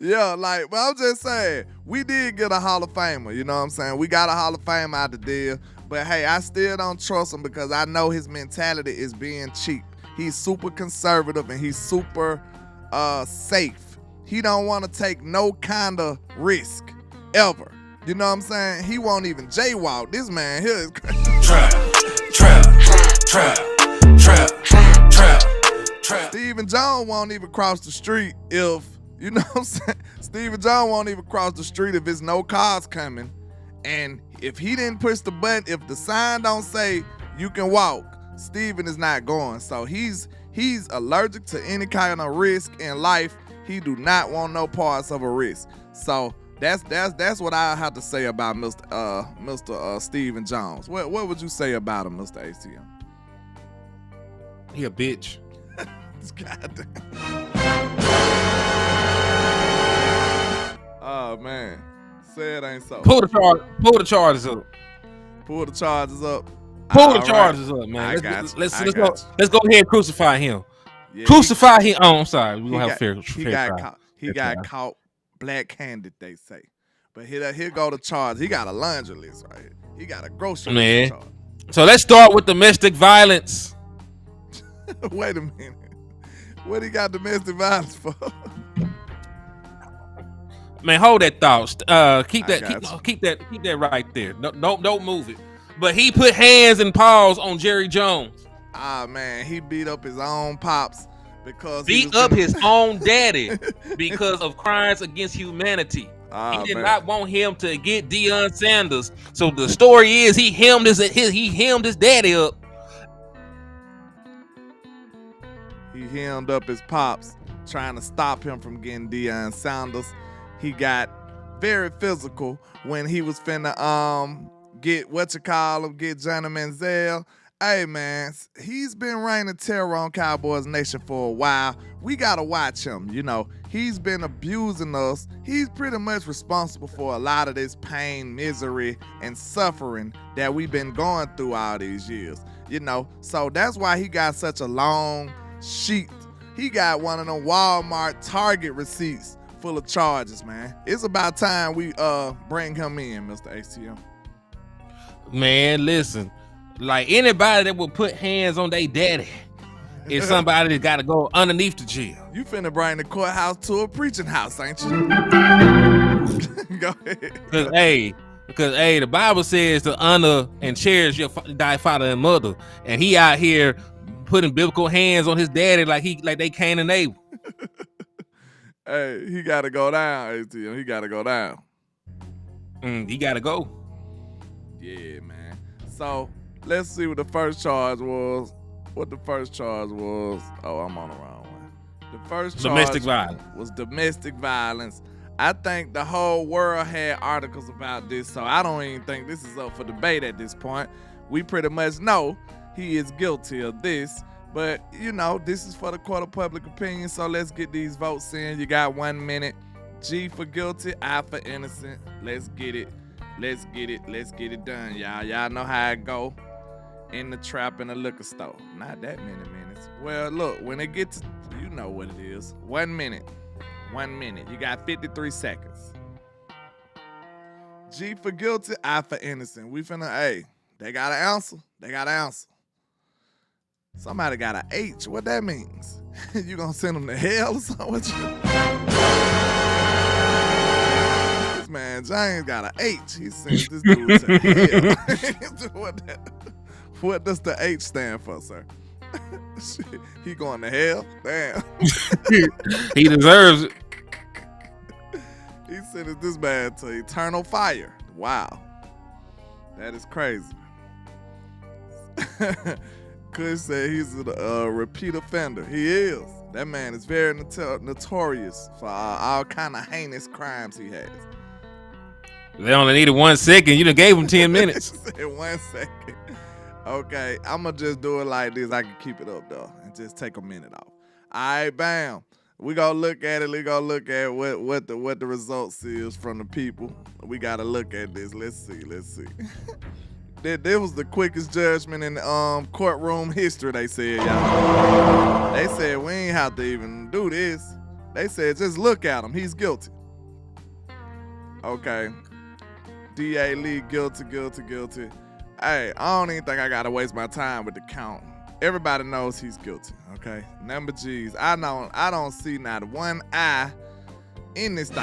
Yeah, like, but I'm just saying, we did get a Hall of Famer, you know what I'm saying? We got a Hall of Famer out the deal, but hey, I still don't trust him because I know his mentality is being cheap. He's super conservative and he's super safe. He don't want to take no kind of risk, ever. You know what I'm saying? He won't even jaywalk. This man here is crazy. Trap. Stephen Jones won't even cross the street if, you know what I'm saying? Stephen Jones won't even cross the street if there's no cars coming. And if he didn't push the button, if the sign don't say you can walk, Stephen is not going. So he's allergic to any kind of risk in life. He do not want no parts of a risk. So that's what I have to say about Mr. Stephen Jones. What would you say about him, Mr. ACM? He a bitch. Goddamn. Oh man, say it ain't so. Pull the charges up. Pull the charges up. Pull the charges up, man. Let's go ahead and crucify him. Yeah, Crucify him. Oh, I'm sorry. We're gonna have fair trial. He got caught black-handed, they say. But here go the charge. He got a laundry list right here. He got a grocery list charge. So let's start with domestic violence. Wait a minute. What he got domestic violence for? Man, hold that thought. Keep that right there. Don't move it. But he put hands and paws on Jerry Jones. Ah man, he beat up his own pops because his own daddy because of crimes against humanity. He did not want him to get Deion Sanders. So the story is he hemmed his daddy up. He hemmed up his pops, trying to stop him from getting Deion Sanders. He got very physical when he was finna get Johnny Manziel. Hey man, he's been reigning terror on Cowboys Nation for a while. We gotta watch him. You know, he's been abusing us. He's pretty much responsible for a lot of this pain, misery, and suffering that we've been going through all these years. You know, so that's why he got such a long sheet. He got one of them Walmart Target receipts full of charges, man. It's about time we bring him in, Mr. ACM. Man, listen, like anybody that would put hands on their daddy is somebody that got to go underneath the jail. You finna bring the courthouse to a preaching house, ain't you? Go ahead. Because the Bible says to honor and cherish your thy father and mother, and he out here putting biblical hands on his daddy like they Cain and Abel. Hey, he gotta go down, ATM. He gotta go down. He gotta go. Yeah, man. So let's see what the first charge was. What the first charge was? Oh, I'm on the wrong one. The first charge Domestic violence. Was domestic violence. I think the whole world had articles about this, so I don't even think this is up for debate at this point. We pretty much know he is guilty of this, but you know, this is for the court of public opinion, so let's get these votes in. You got 1 minute. G for guilty, I for innocent. Let's get it. Let's get it. Let's get it done, y'all. Y'all know how it go. In the trap in the liquor store. Not that many minutes. Well, look, when it gets, you know what it is. 1 minute. 1 minute. You got 53 seconds. G for guilty, I for innocent. We finna, hey, they got an answer. They got an answer. Somebody got an H. What that means? You gonna send them to hell or something? What this man James got an H. He sends this dude to hell. What does the H stand for, sir? He going to hell? Damn. He deserves it. He sending this man to eternal fire. Wow. That is crazy. Kush said he's a repeat offender. He is. That man is very notorious for all kind of heinous crimes he has. They only needed 1 second. You done gave him 10 minutes. Said 1 second. Okay, I'm going to just do it like this. I can keep it up, though, and just take a minute off. All right, bam. We going to look at it. We going to look at what the results is from the people. We got to look at this. Let's see. That was the quickest judgment in courtroom history, they said, y'all. They said, we ain't have to even do this. They said, just look at him. He's guilty. Okay. D.A. Lee, guilty. Hey, I don't even think I gotta waste my time with the count. Everybody knows he's guilty, okay? Number G's. I don't see not one I in this thing.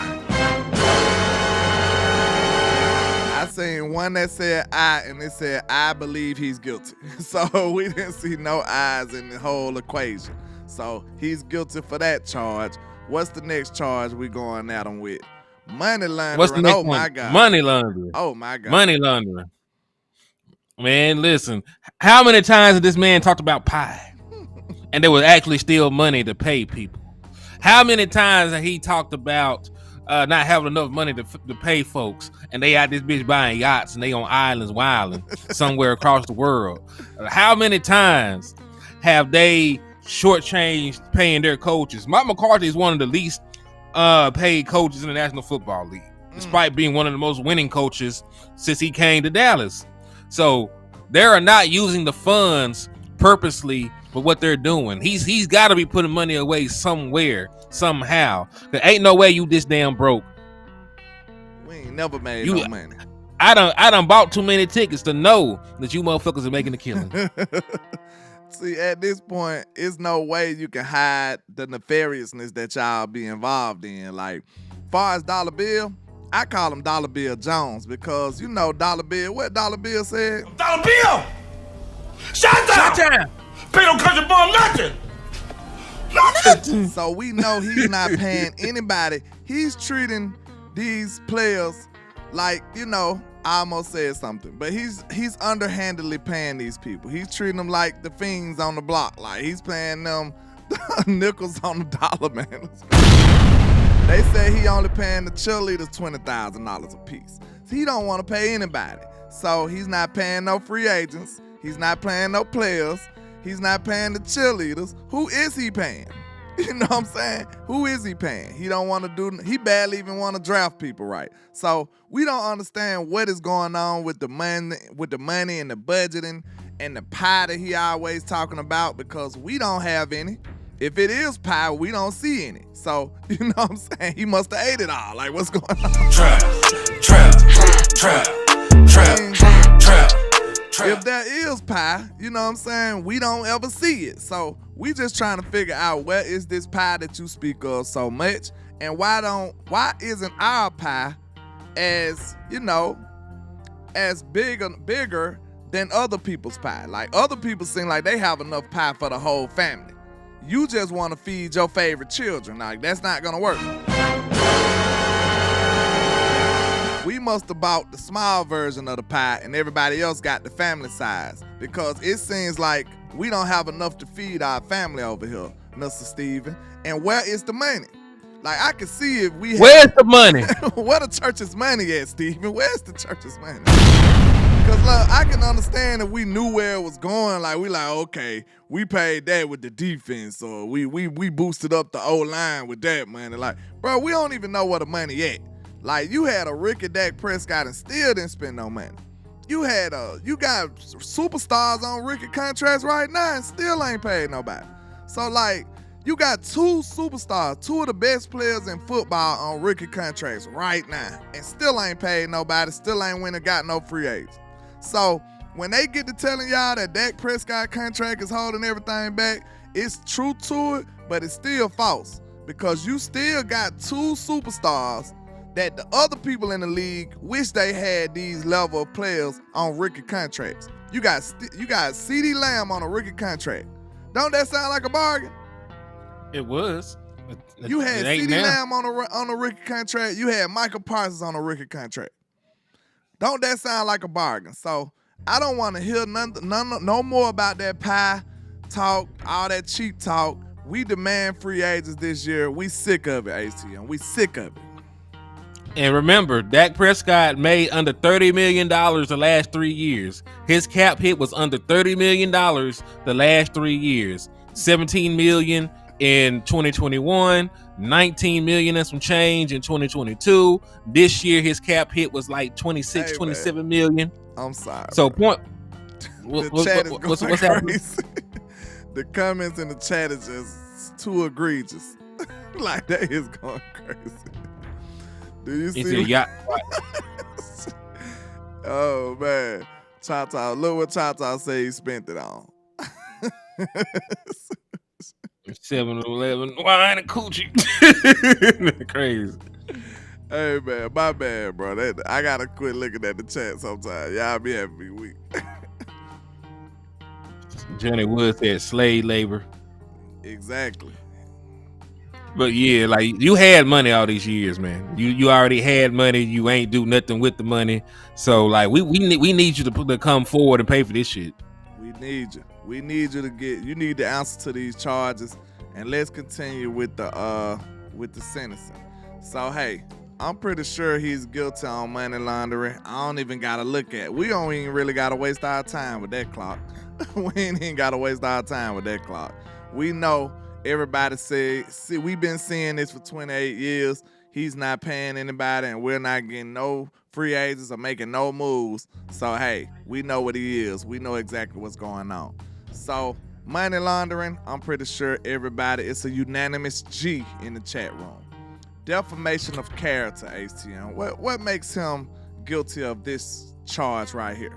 I seen one that said I, and it said, I believe he's guilty. So we didn't see no I's in the whole equation. So he's guilty for that charge. What's the next charge we going at him with? Money laundering. What's the next one? My God. Money laundering. Oh, my God. Money laundering. Man, listen. How many times did this man talked about pie? And there was actually still money to pay people. How many times have he talked about not having enough money to pay folks, and they out this bitch buying yachts and they on islands wilding somewhere across the world? How many times have they shortchanged paying their coaches? Mike McCarthy is one of the least paid coaches in the National Football League, despite being one of the most winning coaches since he came to Dallas. So they are not using the funds purposely for what they're doing. He's got to be putting money away somewhere, somehow. There ain't no way you this damn broke. We ain't never made no money. I done bought too many tickets to know that you motherfuckers are making a killing. See, at this point, it's no way you can hide the nefariousness that y'all be involved in. Like, far as Dollar Bill, I call him Dollar Bill Jones because, you know, Dollar Bill, what Dollar Bill said? Dollar Bill! Shut down! Pay no country bum nothing! So we know he's not paying anybody. He's treating these players like, you know, I almost said something, but he's underhandedly paying these people. He's treating them like the fiends on the block. Like, he's paying them nickels on the dollar, man. They say he only paying the cheerleaders $20,000 a piece. So he don't want to pay anybody. So he's not paying no free agents. He's not paying no players. He's not paying the cheerleaders. Who is he paying? You know what I'm saying? Who is he paying? He don't want to do, he barely even want to draft people right. So we don't understand what is going on with the money and the budgeting and the pie that he always talking about, because we don't have any. If it is pie, we don't see any. So, you know what I'm saying? He must have ate it all. Like, what's going on? Trap. if there is pie, you know what I'm saying, we don't ever see it. So we just trying to figure out where is this pie that you speak of so much, and why isn't our pie as, you know, as bigger than other people's pie? Like, other people seem like they have enough pie for the whole family. You just want to feed your favorite children. Like, that's not gonna work. We must have bought the small version of the pie and everybody else got the family size, because it seems like we don't have enough to feed our family over here, Mr. Steven. And where is the money? Like, I can see if we Where's the money? Where the church's money at, Steven? Where's the church's money? Because, look, I can understand if we knew where it was going. Like, we like, okay, we paid that with the defense, or we boosted up the O-line with that money. Like, bro, we don't even know where the money at. Like, you had a Ricky Dak Prescott and still didn't spend no money. You got superstars on rookie contracts right now and still ain't paid nobody. So, like, you got two superstars, two of the best players in football on rookie contracts right now and still ain't paid nobody, still ain't went and got no free agents. So when they get to telling y'all that Dak Prescott contract is holding everything back, it's true to it, but it's still false, because you still got two superstars that the other people in the league wish they had these level of players on rookie contracts. You got CeeDee Lamb on a rookie contract. Don't that sound like a bargain? It was. You had CeeDee Lamb on a rookie contract. You had Michael Parsons on a rookie contract. Don't that sound like a bargain? So I don't want to hear no more about that pie talk, all that cheap talk. We demand free agents this year. We sick of it, ATM. We sick of it. And remember, Dak Prescott made under $30 million the last 3 years. His cap hit was under $30 million the last 3 years. $17 million in 2021, $19 million and some change in 2022. This year, his cap hit was like $27 million. I'm sorry. So point. The chat is what's going happening? crazy. The comments in the chat is just too egregious. Like, that is going crazy. Do you see? Yeah. Oh man, Chata, look what Chata say he spent it on. 7-Eleven wine and coochie. Crazy. Hey man, my bad, bro. I gotta quit looking at the chat sometimes. Y'all be having me weak. Johnny Wood said slave labor. Exactly. But yeah, like, you had money all these years, man. You already had money. You ain't do nothing with the money. So like, we need you to come forward and pay for this shit. We need you. We need you to you need the answer to these charges. And let's continue with the sentencing. So hey, I'm pretty sure he's guilty on money laundering. I don't even gotta look at it. We don't even really gotta waste our time with that clock. We ain't even gotta waste our time with that clock. We know. Everybody see, we've been seeing this for 28 years. He's not paying anybody, and we're not getting no free agents or making no moves. So, hey, we know what he is. We know exactly what's going on. So, money laundering, I'm pretty sure everybody, it's a unanimous G in the chat room. Defamation of character, ATM. What makes him guilty of this charge right here?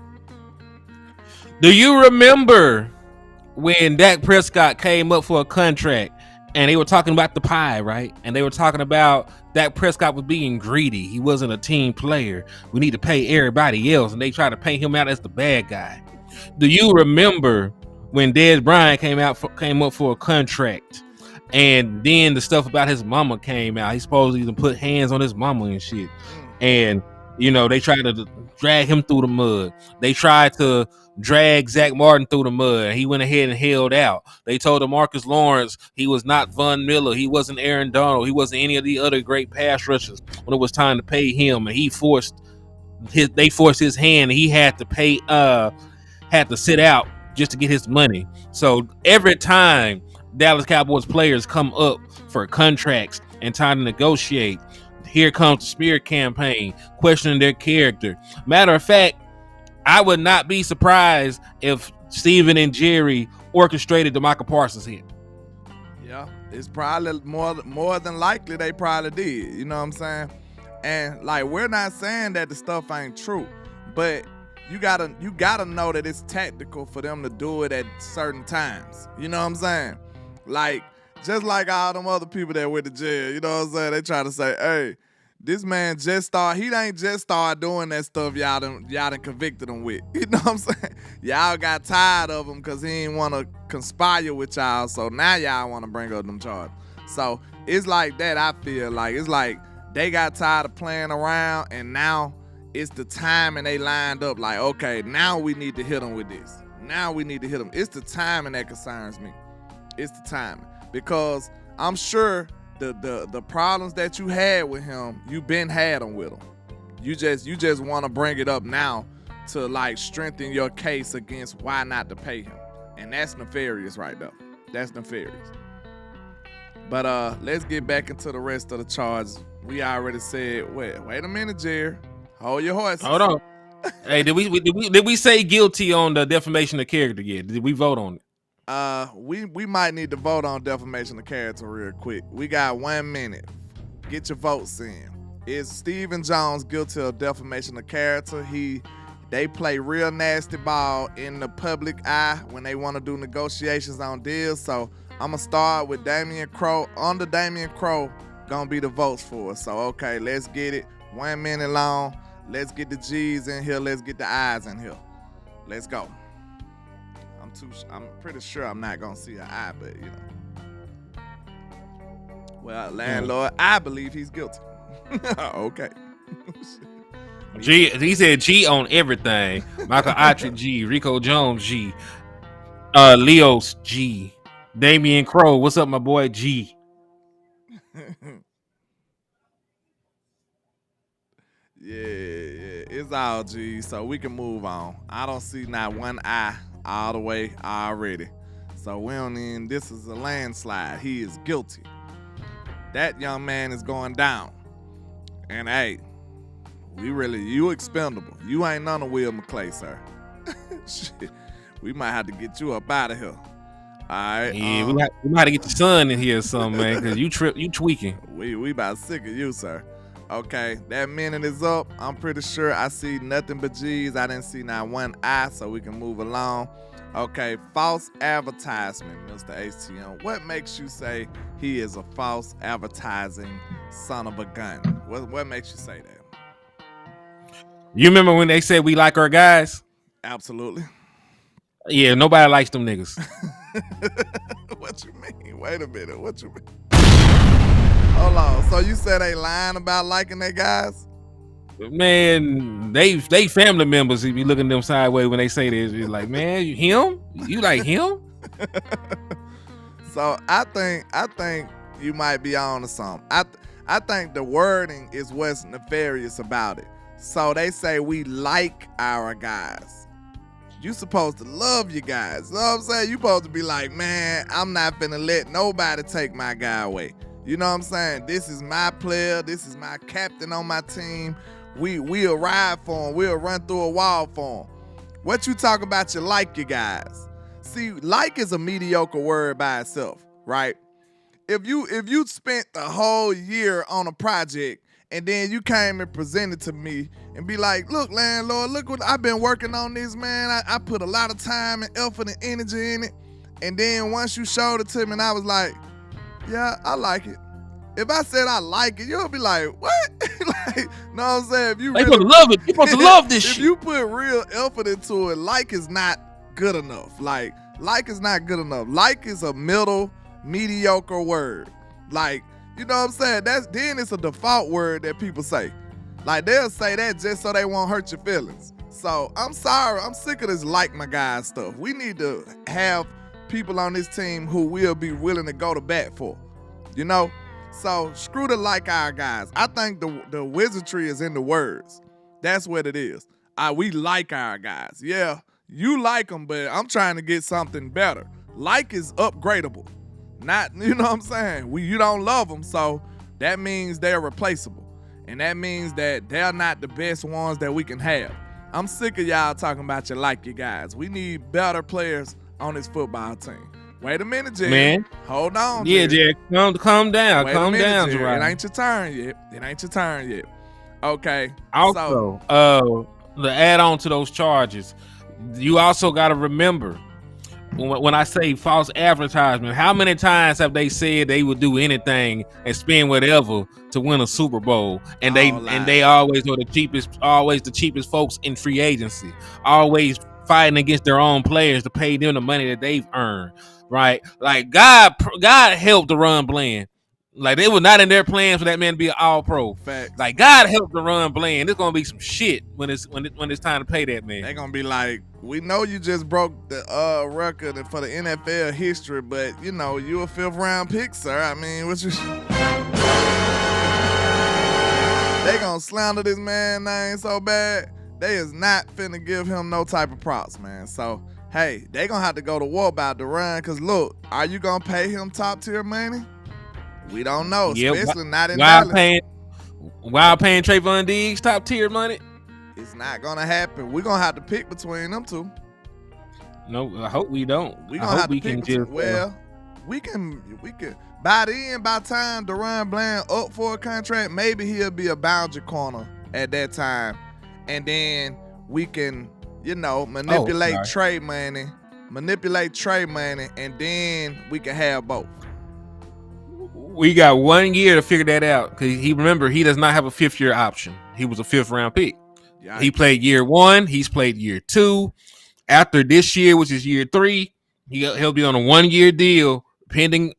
Do you remember when Dak Prescott came up for a contract and they were talking about the pie, right? And they were talking about Dak Prescott was being greedy. He wasn't a team player. We need to pay everybody else. And they tried to paint him out as the bad guy. Do you remember when Dez Bryant came up for a contract, and then the stuff about his mama came out? He supposedly even put hands on his mama and shit. And, you know, they tried to drag him through the mud. They tried to drag Zach Martin through the mud. He went ahead and held out. They told Demarcus Lawrence he was not Von Miller. He wasn't Aaron Donald. He wasn't any of the other great pass rushers when it was time to pay him. And they forced his hand, and he had to sit out just to get his money. So every time Dallas Cowboys players come up for contracts and time to negotiate, here comes the smear campaign, questioning their character. Matter of fact, I would not be surprised if Steven and Jerry orchestrated the Michael Parsons hit. Yeah, it's probably more than likely they probably did. You know what I'm saying? And like, we're not saying that the stuff ain't true, but you gotta know that it's tactical for them to do it at certain times. You know what I'm saying? Like, just like all them other people that went to jail, you know what I'm saying? They try to say, hey, this man he ain't just started doing that stuff y'all done convicted him with. You know what I'm saying? Y'all got tired of him because he ain't want to conspire with y'all, so now y'all want to bring up them charges. So it's like that, I feel like. It's like they got tired of playing around, and now it's the time, and they lined up like, okay, now we need to hit them with this. Now we need to hit them. It's the timing that concerns me. It's the timing. Because I'm sure the problems that you had with him, you been had them with him. You just want to bring it up now to like strengthen your case against why not to pay him. And that's nefarious right there. That's nefarious. But let's get back into the rest of the charges. We already said, wait a minute, Jerry. Hold your horses. Hold on. Hey, did we say guilty on the defamation of character yet? Did we vote on it? We might need to vote on defamation of character real quick. We got 1 minute. Get your votes in. Is Stephen Jones guilty of defamation of character? They play real nasty ball in the public eye when they want to do negotiations on deals. So I'm gonna start with Damian Crow. Under Damian Crow, gonna be the votes for us. So okay, let's get it. 1 minute long. Let's get the G's in here. Let's get the I's in here. Let's go. I'm pretty sure I'm not gonna see an eye, but you know. Well, landlord, I believe he's guilty. Okay. G, he said G on everything. Michael Otrick G, Rico Jones G, Leos G, Damian Crow. What's up, my boy G? Yeah, it's all G, so we can move on. I don't see not one eye all the way already. So we don't even, this is a landslide. He is guilty. That young man is going down. And hey, you expendable. You ain't none of Will McClay, sir. Shit, we might have to get you up out of here. All right. Yeah, we might have to get the sun in here or something, man, because you tweaking. We about sick of you, sir. Okay, that minute is up. I'm pretty sure I see nothing but G's. I didn't see not one I, so we can move along. Okay, false advertisement, Mr. HTM. What makes you say he is a false advertising son of a gun? What makes you say that? You remember when they said we like our guys? Absolutely. Yeah, nobody likes them niggas. What you mean? Wait a minute. What you mean? Hold on. So you said they lying about liking their guys? Man, they family members. If you looking at them sideways when they say this, it's like, man, him? You like him? So I think you might be on to something. I think the wording is what's nefarious about it. So they say we like our guys. You supposed to love your guys. You know what I'm saying? You supposed to be like, man, I'm not finna let nobody take my guy away. You know what I'm saying? This is my player. This is my captain on my team. We'll ride for him. We'll run through a wall for him. What you talk about, you like your guys. See, like is a mediocre word by itself, right? If you spent the whole year on a project and then you came and presented to me and be like, look, landlord, look what I've been working on this, man. I put a lot of time and effort and energy in it. And then once you showed it to me and I was like, yeah, I like it. If I said I like it, you'll be like, what? Like, know what I'm saying? If you really, supposed to love it. You're supposed to love this shit. If you put real effort into it, like is not good enough. Like is not good enough. Like is a middle, mediocre word. Like, you know what I'm saying? Then it's a default word that people say. Like, they'll say that just so they won't hurt your feelings. So, I'm sorry. I'm sick of this like my guys stuff. We need to have people on this team who will be willing to go to bat for, you know? So screw the like our guys. I think the wizardry is in the words. That's what it is. We like our guys. Yeah, you like them, but I'm trying to get something better. Like is upgradable. Not, you know what I'm saying? You don't love them, so that means they're replaceable. And that means that they're not the best ones that we can have. I'm sick of y'all talking about you like your guys. We need better players on this football team. Wait a minute, Jerry. Man. Hold on, Jerry. Yeah, Jerry. Calm down. Calm down, Jerry. It ain't your turn yet. Okay. Also, to add on to those charges, you also got to remember when I say false advertisement, how many times have they said they would do anything and spend whatever to win a Super Bowl, and they always are the cheapest folks in free agency, always fighting against their own players to pay them the money that they've earned, right? Like God helped the run blend. Like they were not in their plans for that man to be an all-pro. Facts. Like God helped the run blend. It's gonna be some shit when it's time to pay that man. They're gonna be like, we know you just broke the record for the NFL history, but you know you a 5th round pick, sir. I mean, what you? They gonna slander this man name so bad. They is not finna give him no type of props, man. So hey, they gonna have to go to war about the run. Cause look, are you gonna pay him top tier money? We don't know, especially not in Dallas. While paying Trayvon Diggs top tier money, it's not gonna happen. We're gonna have to pick between them two. No, I hope we don't. We gonna have to pick between. Well, we can. By the time Deron Bland up for a contract, maybe he'll be a boundary corner at that time, and then we can, manipulate trade money, and then we can have both. We got 1 year to figure that out because he does not have a 5th year option. He was a 5th round pick. Yikes. He played year 1. He's played year 2. After this year, which is year 3, he'll be on a 1 year deal, pending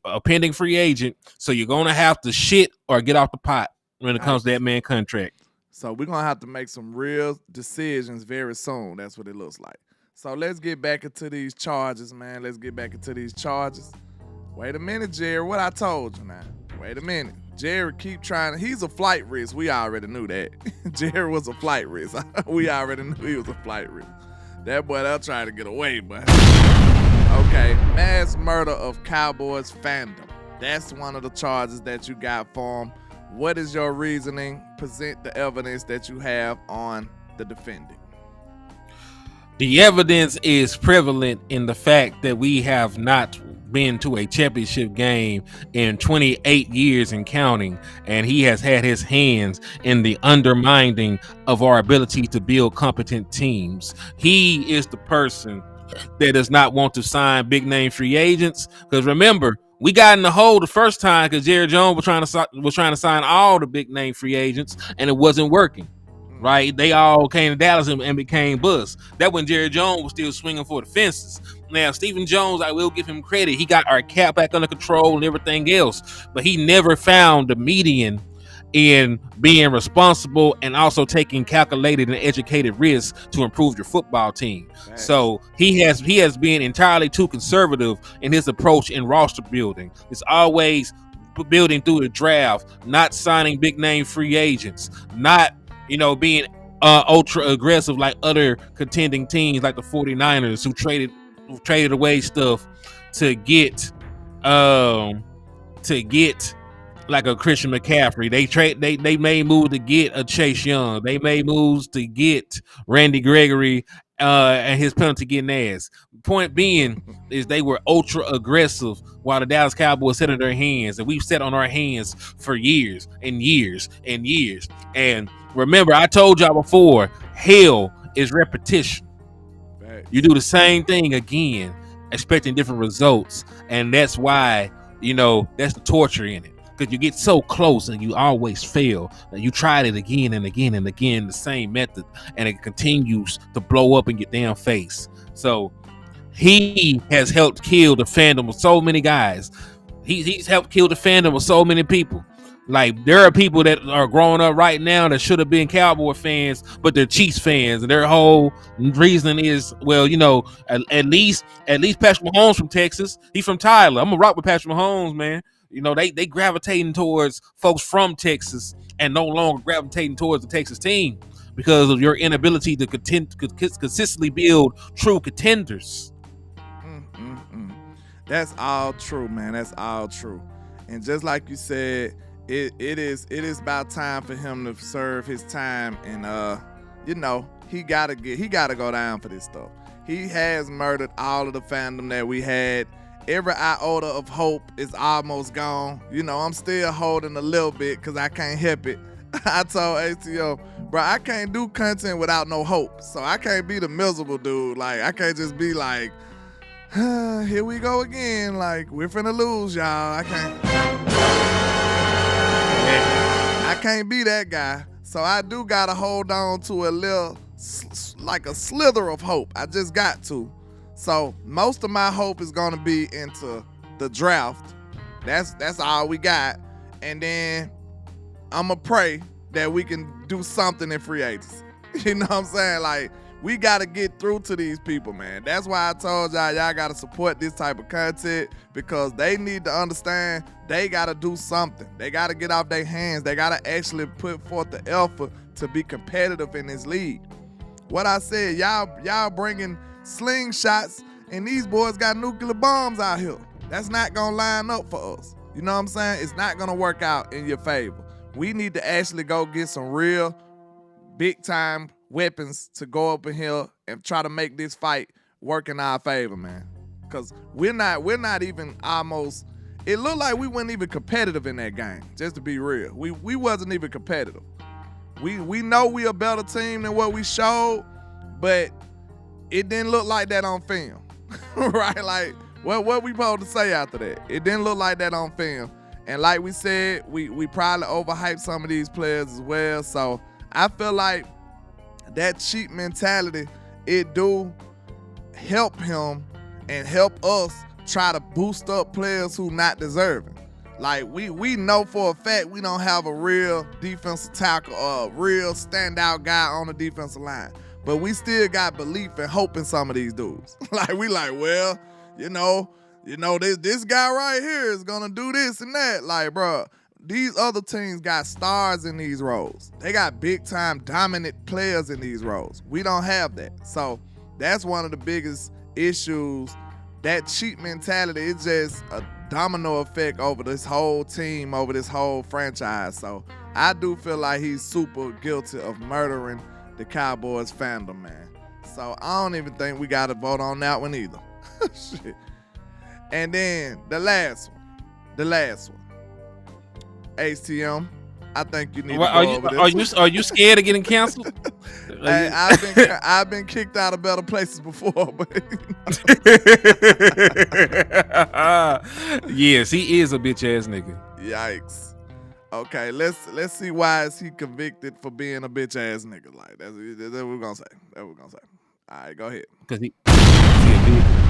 free agent. So you're gonna have to shit or get off the pot when it comes to that man contract. So we're gonna have to make some real decisions very soon. That's what it looks like. So let's get back into these charges, man. Wait a minute, Jerry. What I told you now. Wait a minute. Jerry keep trying. He's a flight risk. We already knew that. Jerry was a flight risk. We already knew he was a flight risk. That boy, they'll try to get away, but. Okay. Mass murder of Cowboys fandom. That's one of the charges that you got for him. What is your reasoning? Present the evidence that you have on the defendant. The evidence is prevalent in the fact that we have not been to a championship game in 28 years and counting, and he has had his hands in the undermining of our ability to build competent teams. He is the person that does not want to sign big name free agents, because remember, we got in the hole the first time because Jerry Jones was trying to sign all the big name free agents, and it wasn't working. Right, they all came to Dallas and became bust. That when Jerry Jones was still swinging for the fences. Now, Stephen Jones, I will give him credit. He got our cap back under control and everything else, but he never found the median in being responsible and also taking calculated and educated risks to improve your football team. Nice. So he has been entirely too conservative in his approach in roster building. It's always building through the draft, not signing big name free agents, not being ultra aggressive like other contending teams like the 49ers who traded away stuff to get like a Christian McCaffrey. They made moves to get a Chase Young. They made moves to get Randy Gregory and his penalty getting ass. Point being is they were ultra aggressive while the Dallas Cowboys sat on their hands, and we've sat on our hands for years and years and years. And remember, I told y'all before, hell is repetition. Right. You do the same thing again, expecting different results, and that's why that's the torture in it. Because you get so close and you always fail. And you tried it again and again and again, the same method, and it continues to blow up in your damn face. So he has helped kill the fandom of so many guys. He's helped kill the fandom of so many people. Like, there are people that are growing up right now that should have been Cowboy fans, but they're Chiefs fans, and their whole reasoning is, well, at least Patrick Mahomes from Texas. He's from Tyler. I'm gonna rock with Patrick Mahomes, man. They gravitating towards folks from Texas and no longer gravitating towards the Texas team because of your inability to consistently build true contenders. That's all true, man. That's all true. And just like you said, it is about time for him to serve his time, and he gotta go down for this stuff. He has murdered all of the fandom that we had. Every iota of hope is almost gone. I'm still holding a little bit because I can't help it. I told ATO, bro, I can't do content without no hope. So I can't be the miserable dude. Like, I can't just be like, here we go again. Like, we're finna lose, y'all. I can't be that guy. So I do gotta hold on to a little, like a slither of hope. I just got to. So most of my hope is gonna be into the draft. That's all we got. And then I'ma pray that we can do something in free agency. You know what I'm saying? Like, we got to get through to these people, man. That's why I told y'all got to support this type of content, because they need to understand they got to do something. They got to get off their hands. They got to actually put forth the effort to be competitive in this league. What I said, y'all bringing slingshots, and these boys got nuclear bombs out here. That's not going to line up for us. You know what I'm saying? It's not going to work out in your favor. We need to actually go get some real big-time weapons to go up in here and try to make this fight work in our favor, man. Because we're not even almost, it looked like we weren't even competitive in that game, just to be real. We wasn't even competitive. We know we a better team than what we showed, but it didn't look like that on film. Right? Like, what we supposed to say after that? It didn't look like that on film. And like we said, we probably overhyped some of these players as well. So I feel like that cheap mentality, it do help him and help us try to boost up players who not deserving. Like, we know for a fact we don't have a real defensive tackle or a real standout guy on the defensive line. But we still got belief and hope in some of these dudes. Like, we like, well, you know, this guy right here is gonna do this and that. Like, bro, these other teams got stars in these roles. They got big-time dominant players in these roles. We don't have that. So that's one of the biggest issues. That cheap mentality is just a domino effect over this whole team, over this whole franchise. So I do feel like he's super guilty of murdering the Cowboys fandom, man. So I don't even think we got to vote on that one either. Shit. And then the last one. HTM, I think you need to go over this. Are you scared of getting canceled? Hey, I've been kicked out of better places before, but yes, he is a bitch ass nigga. Yikes. Okay, let's see why is he convicted for being a bitch ass nigga. Like, that's what we're gonna say. That's what we're gonna say. All right, go ahead. Because he a bitch.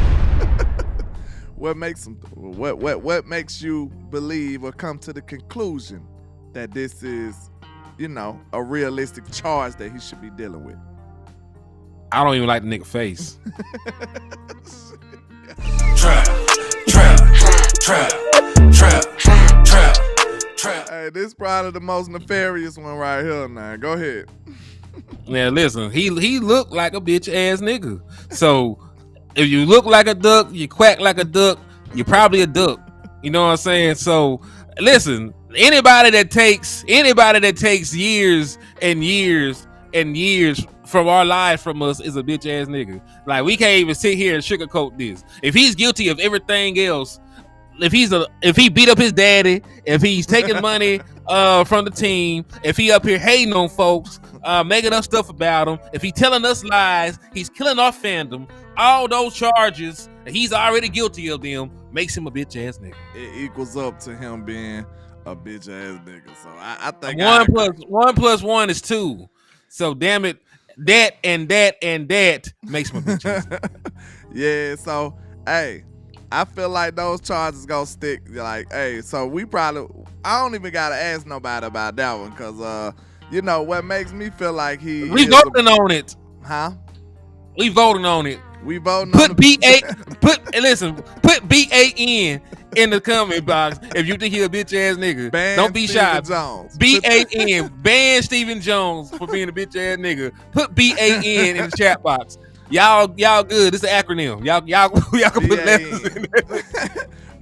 What makes you believe or come to the conclusion that this is, a realistic charge that he should be dealing with? I don't even like the nigga face. Trap. Hey, this is probably the most nefarious one right here, now. Go ahead. Now listen, he looked like a bitch ass nigga. So if you look like a duck, you quack like a duck, you're probably a duck. You know what I'm saying? So listen, anybody that takes years and years and years from our lives from us is a bitch ass nigga. Like, we can't even sit here and sugarcoat this. If he's guilty of everything else, if he beat up his daddy, if he's taking money from the team, if he up here hating on folks, making up stuff about him, if he telling us lies, he's killing our fandom, all those charges, he's already guilty of them, makes him a bitch ass nigga. It equals up to him being a bitch ass nigga. So I think one plus one is 2. So damn it, that and that and that makes him a bitch ass nigga. Yeah, so hey, I feel like those charges gonna stick. Like, hey, so I don't even gotta ask nobody about that one, cause what makes me feel like we voting on it. Huh? We voting on it. We voting on it. Put BAN in the comment box if you think he a bitch ass nigga. Don't be shy. Jones. BAN, ban Stephen Jones for being a bitch ass nigga. Put BAN in the chat box. Y'all good. This is an acronym. Y'all can put letters in there.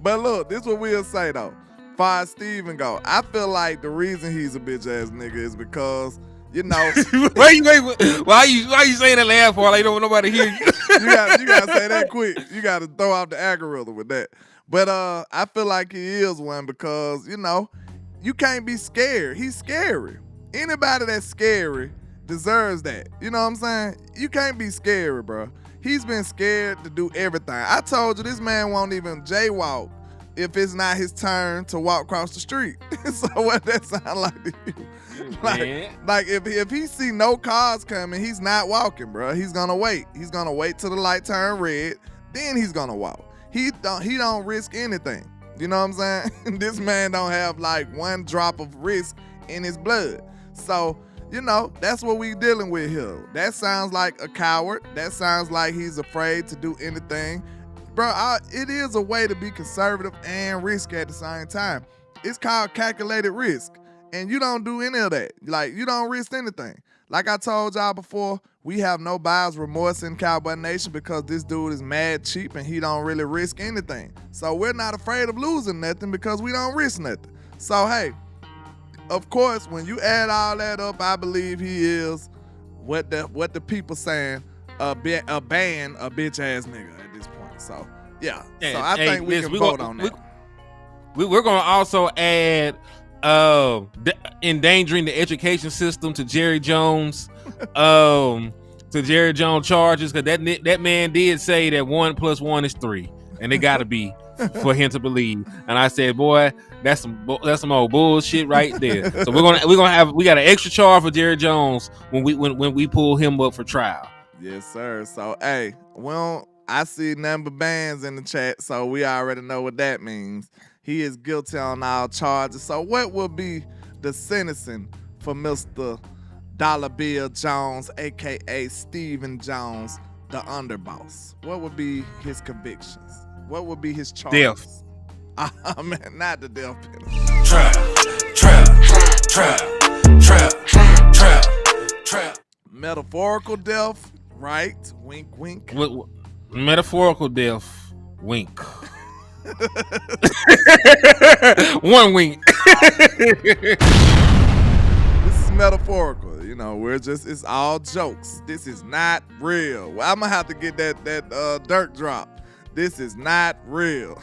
But look, this is what we'll say though. Far as Steven go, I feel like the reason he's a bitch ass nigga is because why you saying that laugh for? Like, you don't want nobody to hear you. you gotta say that quick. You gotta throw out the algorithm with that. But I feel like he is one because you can't be scared. He's scary. Anybody that's scary deserves that. You know what I'm saying? You can't be scary, bro. He's been scared to do everything. I told you this man won't even jaywalk if it's not his turn to walk across the street. So what that sound like to you? Like if he see no cars coming, he's not walking, bro. He's gonna wait. He's gonna wait till the light turn red, then he's gonna walk. He don't risk anything. You know what I'm saying? This man don't have like one drop of risk in his blood. So, you know, that's what we dealing with here. That sounds like a coward. That sounds like he's afraid to do anything. Bro, it is a way to be conservative and risky at the same time. It's called calculated risk. And you don't do any of that. Like, you don't risk anything. Like I told y'all before, we have no buyer's remorse in Cowboy Nation because this dude is mad cheap and he don't really risk anything. So we're not afraid of losing nothing because we don't risk nothing. So, hey, of course, when you add all that up, I believe he is what the people saying, a bitch ass nigga at this point. So yeah. So I think we can vote on that. We're gonna also add endangering the education system to Jerry Jones, to Jerry Jones charges, because that man did say that 1 + 1 is 3, and it gotta be for him to believe. And I said, boy, that's some old bullshit right there. So we got an extra charge for Jerry Jones when we pull him up for trial. Yes, sir. So hey, I see number bands in the chat, so we already know what that means. He is guilty on all charges. So what will be the sentencing for Mr. Dollar Bill Jones, aka Stephen Jones, the underboss? What would be his convictions? What would be his charges? Death. Man, not the death penalty. Trap. Metaphorical death, right? Wink, wink. Metaphorical death, wink. One wink. This is metaphorical. You know, it's all jokes. This is not real. Well, I'm gonna have to get that Dirk drop. This is not real.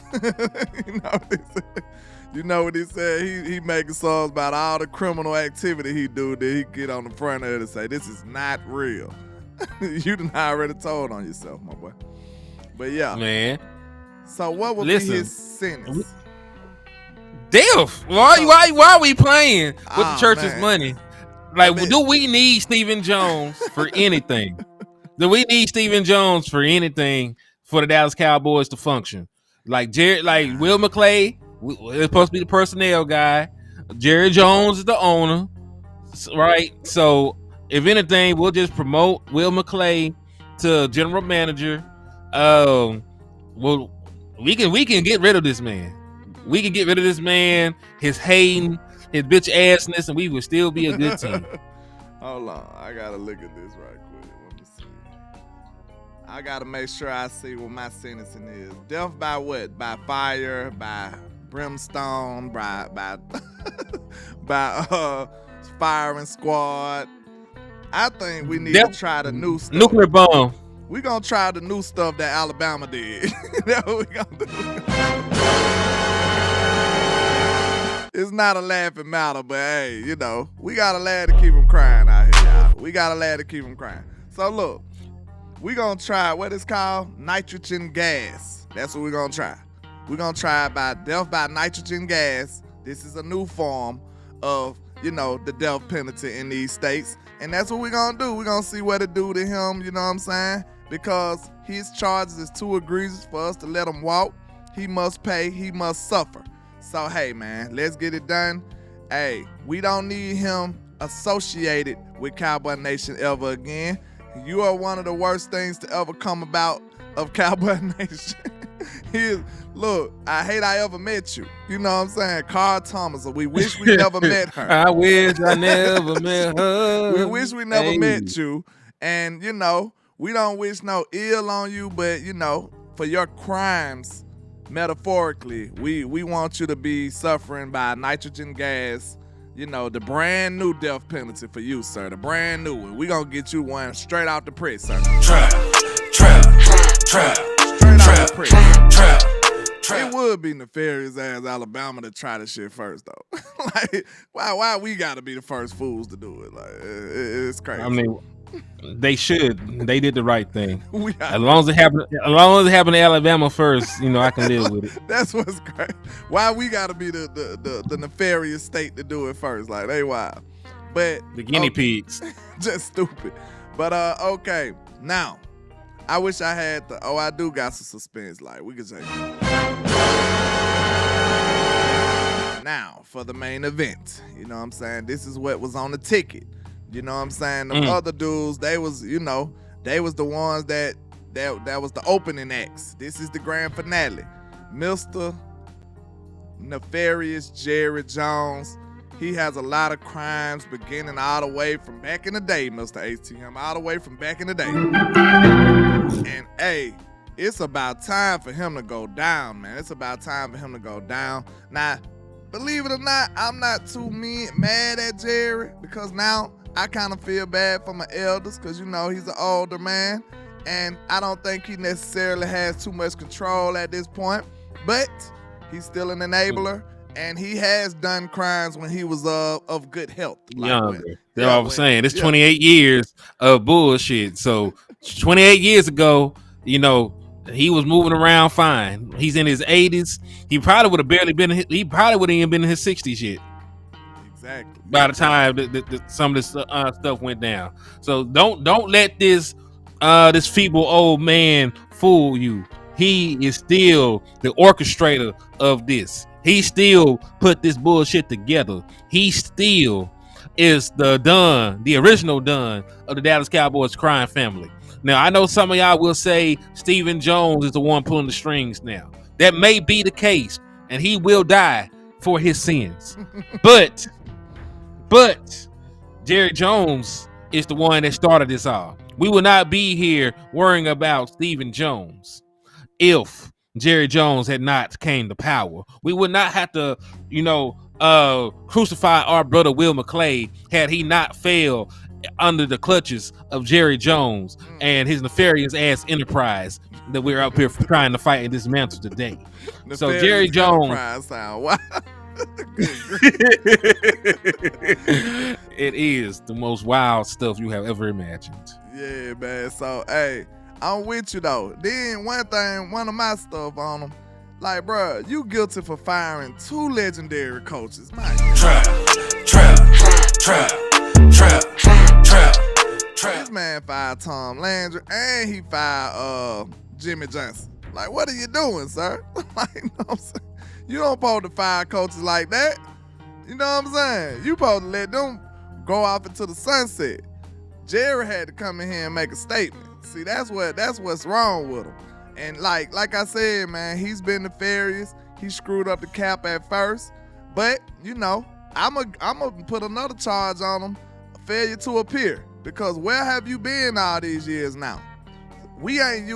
You know what he said? He making songs about all the criminal activity he do that he get on the front of it and say, this is not real. You done already told on yourself, my boy. But yeah. Man. So what would be his sentence? Death. Why are we playing with the church's money? Like, do we need Stephen Jones for anything? Do we need Stephen Jones for anything for the Dallas Cowboys to function? Like Will McClay is supposed to be the personnel guy. Jerry Jones is the owner, right? So if anything, we'll just promote Will McClay to general manager. We can get rid of this man. We can get rid of this man, his hating, his bitch assness, and we would still be a good team. Hold on, I gotta look at this right quick. Let me see. I gotta make sure I see what my sentencing is. Death by what? By fire, by brimstone, by firing squad. I think we need to try the new stuff. Nuclear bomb. We gonna try the new stuff that Alabama did. That's what we gonna do. It's not a laughing matter, but hey, you know, we got a lad to keep him crying out here, y'all. We got a lad to keep him crying. So look, we gonna try what it's called nitrogen gas. That's what we're gonna try. We're gonna try by death by nitrogen gas. This is a new form of, you know, the death penalty in these states. And that's what we're gonna do. We're gonna see what it do to him, you know what I'm saying? Because his charges is too egregious for us to let him walk. He must pay, he must suffer. So hey man, let's get it done. Hey, we don't need him associated with Cowboy Nation ever again. You are one of the worst things to ever come about of Cowboy Nation. Look, I hate I ever met you. You know what I'm saying? Carl Thomas, we wish we never met her. I wish I never met her. We wish we never met you. And, you know, we don't wish no ill on you, but, you know, for your crimes, metaphorically, we want you to be suffering by nitrogen gas, you know, the brand new death penalty for you, sir. The brand new one. We gonna get you one straight out the press, sir. Straight out the press. It would be nefarious as Alabama to try this shit first, though. Like, why we got to be the first fools to do it? Like, it's crazy. I mean, they should. They did the right thing. As long as it happened to Alabama first, I can live with it. That's what's crazy. Why we got to be the nefarious state to do it first? Like, they wild. But the guinea pigs. Just stupid. But okay. Now, I wish I had I do got some suspense. Like, we could say. Now, for the main event. You know what I'm saying? This is what was on the ticket. You know what I'm saying? The other dudes, they was the ones that was the opening acts. This is the grand finale. Mr. Nefarious Jerry Jones. He has a lot of crimes beginning all the way from back in the day, Mr. ATM, all the way from back in the day. And, hey, it's about time for him to go down, man. It's about time for him to go down. Now, believe it or not, I'm not too mad at Jerry because now I kind of feel bad for my elders because, he's an older man. And I don't think he necessarily has too much control at this point. But he's still an enabler. And he has done crimes when he was of good health. Younger. That's what I was saying. It's 28 years of bullshit. So 28 years ago, he was moving around fine. He's in his 80s. He probably would have even been in his 60s yet. Exactly. By the time some of this stuff went down. So don't let this feeble old man fool you. He is still the orchestrator of this. He still put this bullshit together. He still is the original Don of the Dallas Cowboys crime family. Now, I know some of y'all will say Stephen Jones is the one pulling the strings now. That may be the case, and he will die for his sins. But Jerry Jones is the one that started this all. We will not be here worrying about Stephen Jones if Jerry Jones had not came to power. We would not have to, crucify our brother Will McClay had he not failed under the clutches of Jerry Jones and his nefarious ass enterprise that we're up here trying to fight and dismantle today. So Jerry Jones. It is the most wild stuff you have ever imagined. Yeah, man. So, hey, I'm with you though. Then one of my stuff on them, like, bro, you guilty for firing 2 legendary coaches. Man. Trap. This man fired Tom Landry and he fired Jimmy Johnson. Like, what are you doing, sir? Like, you know what I'm saying? You don't supposed to fire coaches like that. You know what I'm saying? You supposed to let them go off into the sunset. Jerry had to come in here and make a statement. See, that's what's wrong with him. And like I said, man, he's been nefarious. He screwed up the cap at first. But, I'm a put another charge on him, failure to appear. Because where have you been all these years now? We ain't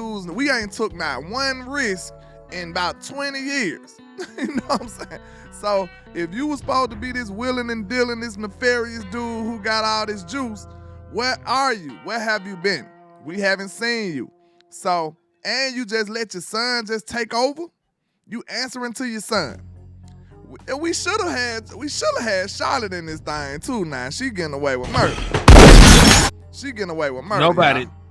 took not one risk in about 20 years. You know what I'm saying? So if you was supposed to be this willing and dealing, this nefarious dude who got all this juice, where are you? Where have you been? We haven't seen you. So, and you just let your son just take over? You answering to your son. We should have had Charlotte in this thing too now. She getting away with murder.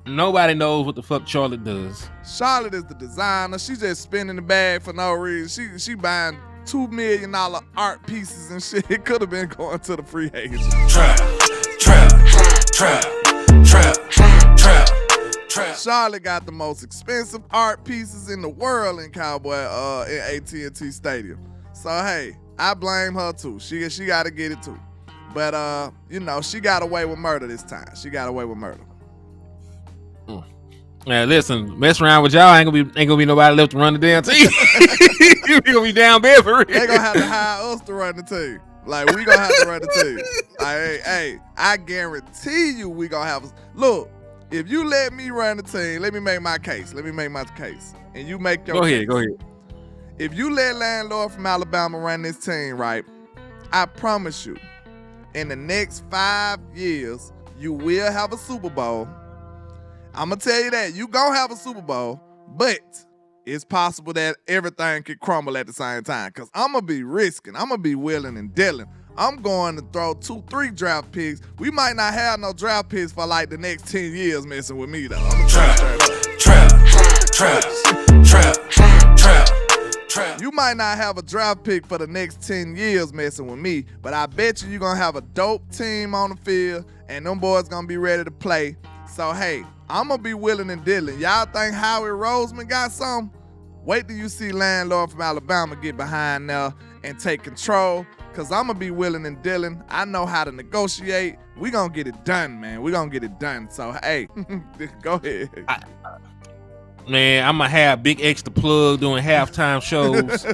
Nobody knows what the fuck Charlotte does. Charlotte is the designer. She just spinning the bag for no reason. She buying $2 million art pieces and shit. It could have been going to the free agent. Trap. Charlotte got the most expensive art pieces in the world in Cowboy in AT&T Stadium. So hey, I blame her too. She got to get it too. But she got away with murder this time. She got away with murder. Yeah, listen, mess around with y'all ain't gonna be nobody left to run the damn team. You gonna be down bad for real. They gonna have to hire us to run the team. Like, we gonna have to run the team. Like, hey, I guarantee you we gonna have. Look, if you let me run the team, let me make my case. And you make your case. Go ahead. If you let Landlord from Alabama run this team, right, I promise you, in the next 5 years, you will have a Super Bowl. I'm going to tell you that. You going to have a Super Bowl, but it's possible that everything could crumble at the same time. Because I'm going to be risking. I'm going to be willing and dealing. I'm going to throw 2-3 draft picks. We might not have no draft picks for like the next 10 years messing with me, though. Trap. You might not have a draft pick for the next 10 years messing with me, but I bet you're going to have a dope team on the field, and them boys going to be ready to play. So, hey, I'm going to be willing and dealing. Y'all think Howie Roseman got something? Wait till you see Landlord from Alabama get behind there and take control, because I'm going to be willing and dealing. I know how to negotiate. We going to get it done, man. We going to get it done. So, hey, go ahead. Man, I'm going to have big extra plug doing halftime shows.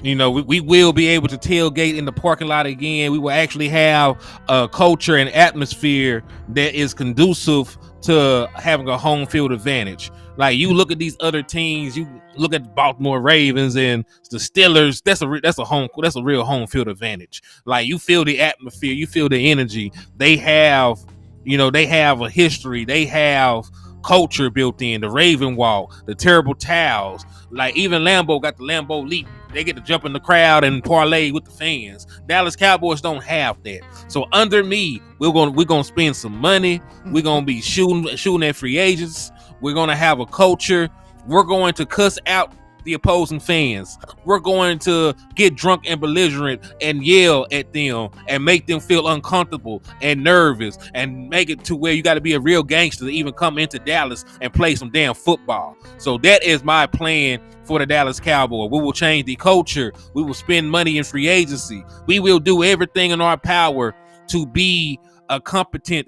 We will be able to tailgate in the parking lot again. We will actually have a culture and atmosphere that is conducive to having a home field advantage. Like, you look at these other teams, you look at the Baltimore Ravens and the Steelers. That's a real home field advantage. Like, you feel the atmosphere, you feel the energy. They have a history. They have culture built in. The Raven Walk, the terrible towels. Like, even Lambeau got the Lambeau Leap. They get to jump in the crowd and parlay with the fans. Dallas Cowboys don't have that. So under me, we're gonna spend some money. We're gonna be shooting at free agents. We're gonna have a culture. We're going to cuss out the opposing fans. We're going to get drunk and belligerent and yell at them and make them feel uncomfortable and nervous and make it to where you got to be a real gangster to even come into Dallas and play some damn football. So that is my plan for the Dallas Cowboys. We will change the culture. We will spend money in free agency. We will do everything in our power to be a competent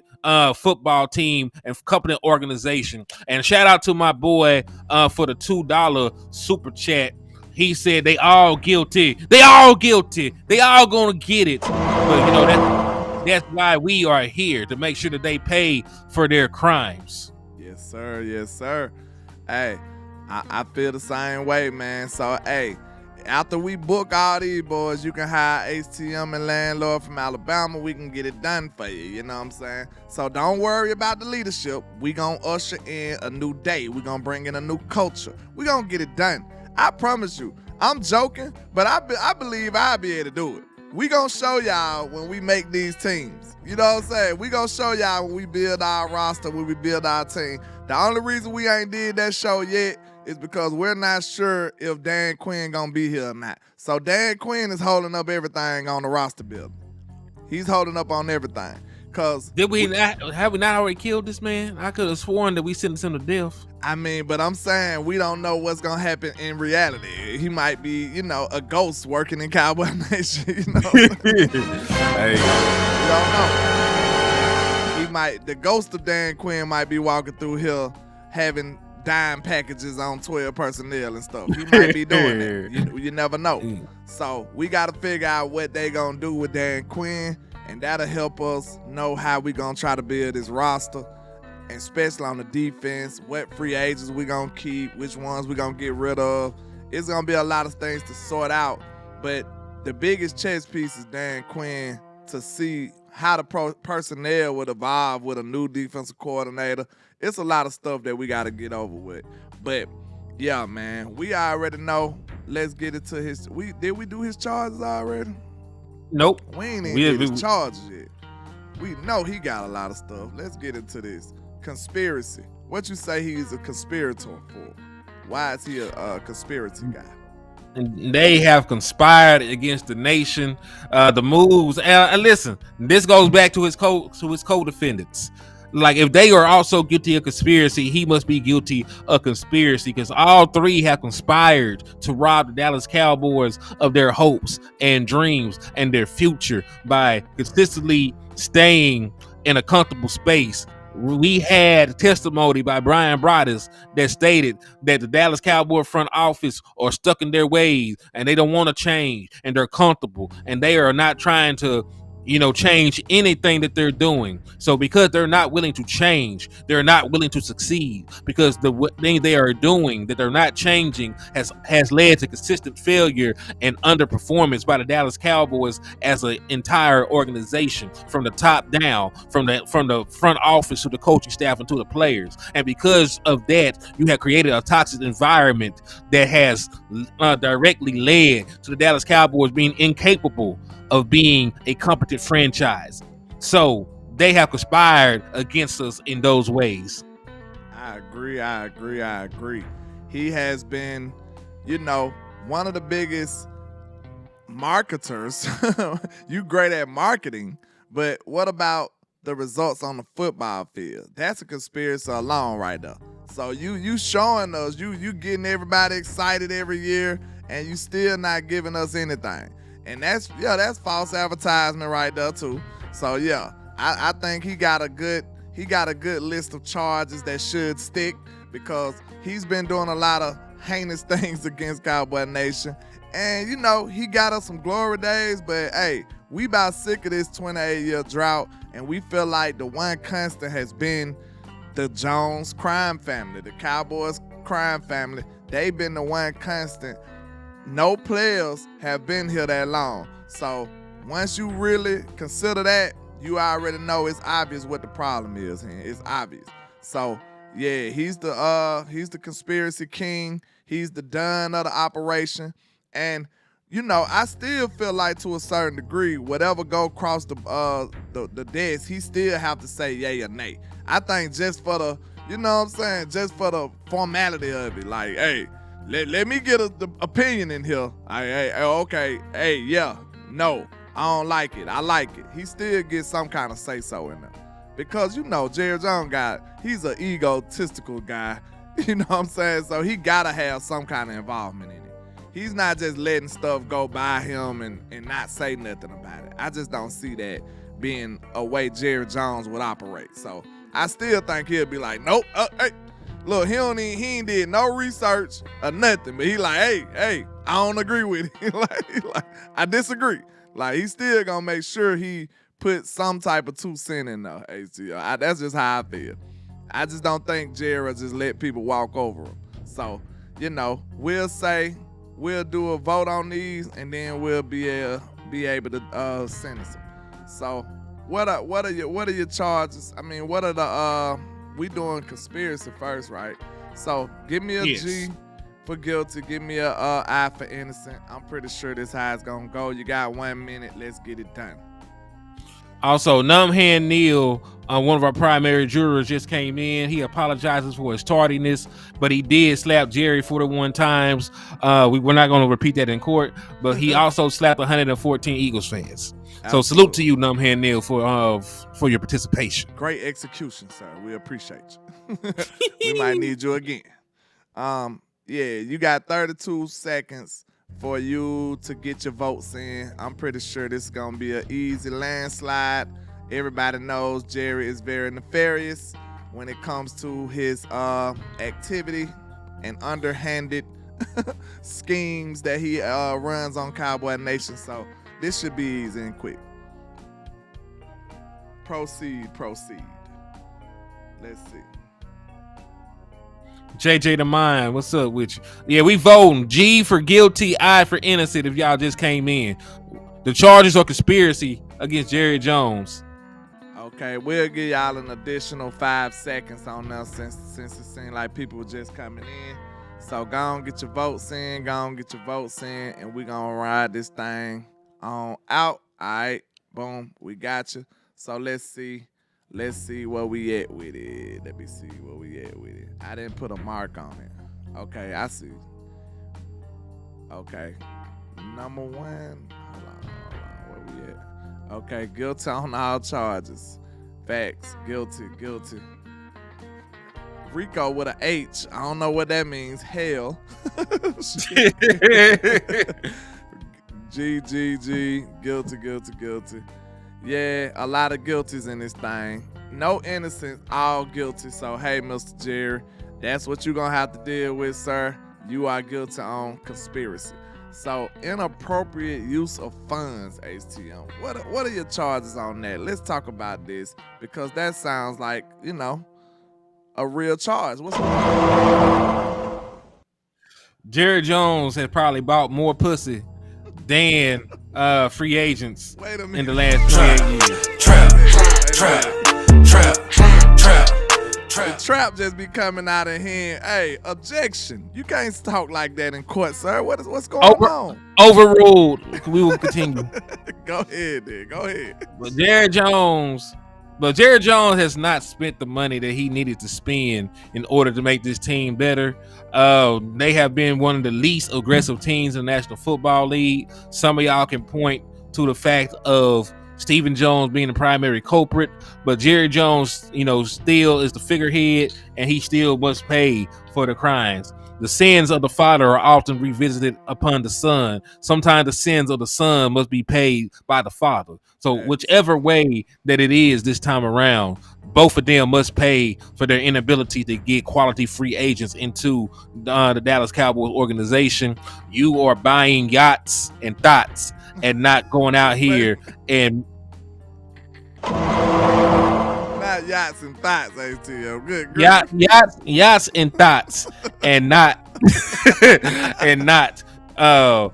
football team and competent organization. And shout out to my boy for the $2 super chat. He said they all guilty. They all guilty. They all gonna get it. But that's why we are here, to make sure that they pay for their crimes. Yes, sir. Yes, sir. Hey, I feel the same way, man. So, hey, after we book all these boys, you can hire HTM and Landlord from Alabama. We can get it done for you. You know what I'm saying? So don't worry about the leadership. We gonna usher in a new day. We gonna bring in a new culture. We gonna get it done. I promise you. I'm joking, but I believe I'll be able to do it. We gonna show y'all when we make these teams. You know what I'm saying? We gonna show y'all when we build our roster, when we build our team. The only reason we ain't did that show yet is because we're not sure if Dan Quinn gonna be here or not. So Dan Quinn is holding up everything on the roster building. He's holding up on everything. Cause have we not already killed this man? I could have sworn that we sentenced him to death. I mean, but I'm saying we don't know what's gonna happen in reality. He might be, a ghost working in Cowboy Nation. Hey, we don't know. The ghost of Dan Quinn might be walking through here having dime packages on 12 personnel and stuff. He might be doing that. You never know. So we got to figure out what they gonna do with Dan Quinn, and that'll help us know how we gonna try to build this roster, and especially on the defense, what free agents we gonna keep, which ones we gonna get rid of. It's gonna be a lot of things to sort out, but the biggest chess piece is Dan Quinn, to see how the personnel would evolve with a new defensive coordinator. It's a lot of stuff that we got to get over with. But, yeah, man, we already know. Let's get into his... Did we do his charges already? Nope. We ain't even get his charges yet. We know he got a lot of stuff. Let's get into this. Conspiracy. What you say he's a conspirator for? Why is he a conspiracy guy? They have conspired against the nation. The moves. Listen, this goes back to his co-defendants. Like, if they are also guilty of conspiracy, he must be guilty of conspiracy, because all three have conspired to rob the Dallas Cowboys of their hopes and dreams and their future by consistently staying in a comfortable space. We had testimony by Brian Broaddus that stated that the Dallas Cowboy front office are stuck in their ways and they don't want to change and they're comfortable and they are not trying to change anything that they're doing. So because they're not willing to change, they're not willing to succeed, because the thing they are doing that they're not changing has led to consistent failure and underperformance by the Dallas Cowboys as an entire organization, from the top down, from the front office to the coaching staff and to the players. And because of that, you have created a toxic environment that has directly led to the Dallas Cowboys being incapable of being a competent franchise. So they have conspired against us in those ways. I agree. He has been, one of the biggest marketers. You great at marketing, but what about the results on the football field? That's a conspiracy alone right there. So you showing us, you getting everybody excited every year, and you still not giving us anything. And that's false advertisement right there too. So yeah, I think he got a good list of charges that should stick, because he's been doing a lot of heinous things against Cowboy Nation. And he got us some glory days, but hey, we about sick of this 28-year drought, and we feel like the one constant has been the Jones crime family, the Cowboys crime family. They've been the one constant. No players have been here that long. So once you really consider that, you already know it's obvious what the problem is here. It's obvious. So yeah, he's the conspiracy king. He's the Don of the operation. And I still feel like, to a certain degree, whatever go across the desk, he still have to say yay or nay. I think just for the, just for the formality of it, like, hey, let me get the opinion in here. Okay, hey, yeah, no, I don't like it. I like it. He still gets some kind of say-so in there. Because, Jerry Jones he's an egotistical guy. You know what I'm saying? So he got to have some kind of involvement in it. He's not just letting stuff go by him and not say nothing about it. I just don't see that being a way Jerry Jones would operate. So I still think he'll be like, nope, hey. Look, he ain't did no research or nothing, but he like, hey, I don't agree with it. like, I disagree. Like, he still gonna make sure he put some type of 2 cents in there. ATL. That's just how I feel. I just don't think Jerry just let people walk over him. So, we'll do a vote on these, and then we'll be able to sentence them. So, what are your charges? I mean, what are the we doing conspiracy first, right? So give me a yes. G for guilty. Give me a I for innocent. I'm pretty sure this how it's gonna go. You got 1 minute. Let's get it done. Also, Numbhand Neil, one of our primary jurors, just came in. He apologizes for his tardiness, but he did slap Jerry 41 times. We're not going to repeat that in court, but he also slapped 114 Eagles fans. Absolutely. So salute to you, Numbhand Neil, for your participation. Great execution, sir. We appreciate you. We might need you again. Yeah, you got 32 seconds for you to get your votes in. I'm pretty sure this is going to be an easy landslide. Everybody knows Jerry is very nefarious when it comes to his activity and underhanded schemes that he runs on Cowboy Nation. So this should be easy and quick. Proceed. Let's see. JJ the Mind, what's up with you? Yeah, we voting. G for guilty, I for innocent if y'all just came in. The charges are conspiracy against Jerry Jones. Okay, we'll give y'all an additional 5 seconds on that since it seemed like people were just coming in. So go on, get your votes in, and we're going to ride this thing on out. All right, boom, we got you. So let's see where we at with it. Let me see where we at with it. I didn't put a mark on it. Okay, I see. Okay, number 1. Hold on, where we at? Okay, guilty on all charges. Facts, guilty. Rico with an H. I don't know what that means. Hell. G. Guilty. Yeah, a lot of guilties in this thing. No innocent, all guilty. So, hey, Mr. Jerry, that's what you're going to have to deal with, sir. You are guilty on conspiracy. So inappropriate use of funds, HTM. What are your charges on that? Let's talk about this because that sounds like, you know, a real charge. What's going on? Jerry Jones has probably bought more pussy than free agents in the last 28 years. The trap just be coming out of here. Hey, objection. You can't talk like that in court, sir. What's going on? Overruled. We will continue. Go ahead, then. Go ahead. But Jerry Jones has not spent the money that he needed to spend in order to make this team better. They have been one of the least aggressive teams in the National Football League. Some of y'all can point to the fact of Stephen Jones being the primary culprit, but Jerry Jones, you know, still is the figurehead, and he still must pay for the crimes. The sins of the father are often revisited upon the son. Sometimes the sins of the son must be paid by the father. So whichever way that it is this time around, both of them must pay for their inability to get quality free agents into the Dallas Cowboys organization. You are buying yachts and thoughts and not going out here and not yachts and thoughts, ATO. Good grief. Yachts and thoughts and not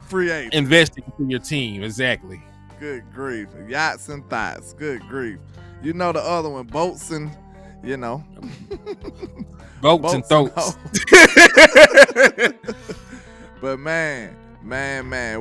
free agents investing in your team. Exactly. Good grief. Yachts and thoughts. Good grief. You know the other one, boats and, you know. Boats and throats. But man,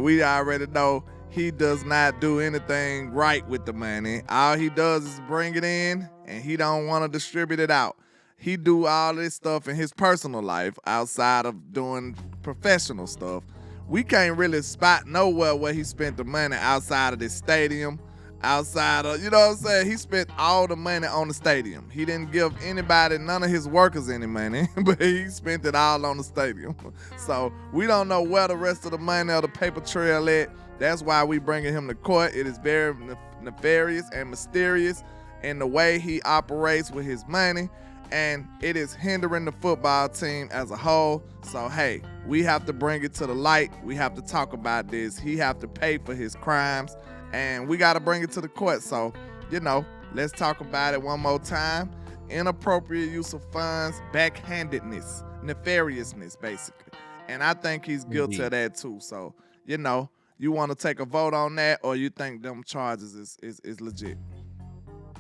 we already know he does not do anything right with the money. All he does is bring it in, and he don't want to distribute it out. He do all this stuff in his personal life outside of doing professional stuff. We can't really spot nowhere where he spent the money outside of this stadium, outside of, you know what I'm saying? He spent all the money on the stadium. He didn't give anybody, none of his workers any money, but he spent it all on the stadium. So we don't know where the rest of the money or the paper trail at. That's why we bringing him to court. It is very nefarious and mysterious in the way he operates with his money, and it is hindering the football team as a whole. So, hey, we have to bring it to the light. We have to talk about this. He have to pay for his crimes, and we got to bring it to the court. So, you know, let's talk about it one more time. Inappropriate use of funds, backhandedness, nefariousness, basically. And I think he's guilty of that too. So, you know, you want to take a vote on that, or you think them charges is legit?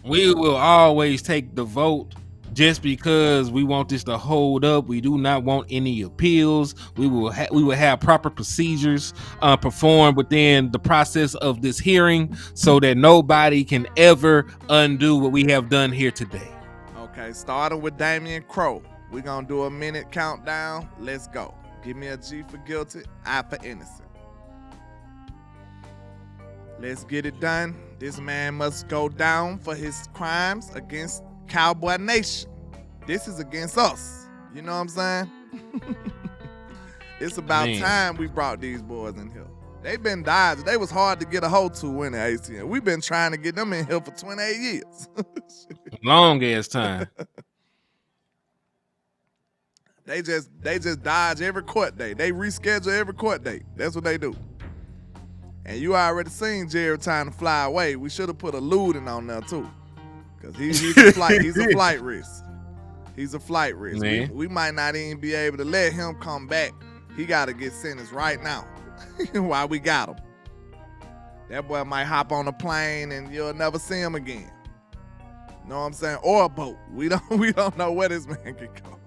We will always take the vote just because we want this to hold up. We do not want any appeals. We will have proper procedures performed within the process of this hearing so that nobody can ever undo what we have done here today. Okay, starting with Damian Crow. We're going to do a minute countdown. Let's go. Give me a G for guilty, I for innocent. Let's get it done. This man must go down for his crimes against Cowboy Nation. This is against us. You know what I'm saying? It's about time we brought these boys in here. They've been dodging. They was hard to get a hold to in the ATM. We've been trying to get them in here for 28 years. Long ass time. They just dodge every court date. They reschedule every court date. That's what they do. And you already seen Jerry trying to fly away. We should have put a looting on there too, because he's a flight risk. He's a flight risk. We might not even be able to let him come back. He got to get sentenced right now while we got him. That boy might hop on a plane and you'll never see him again. Know what I'm saying? Or a boat. We don't know where this man can go.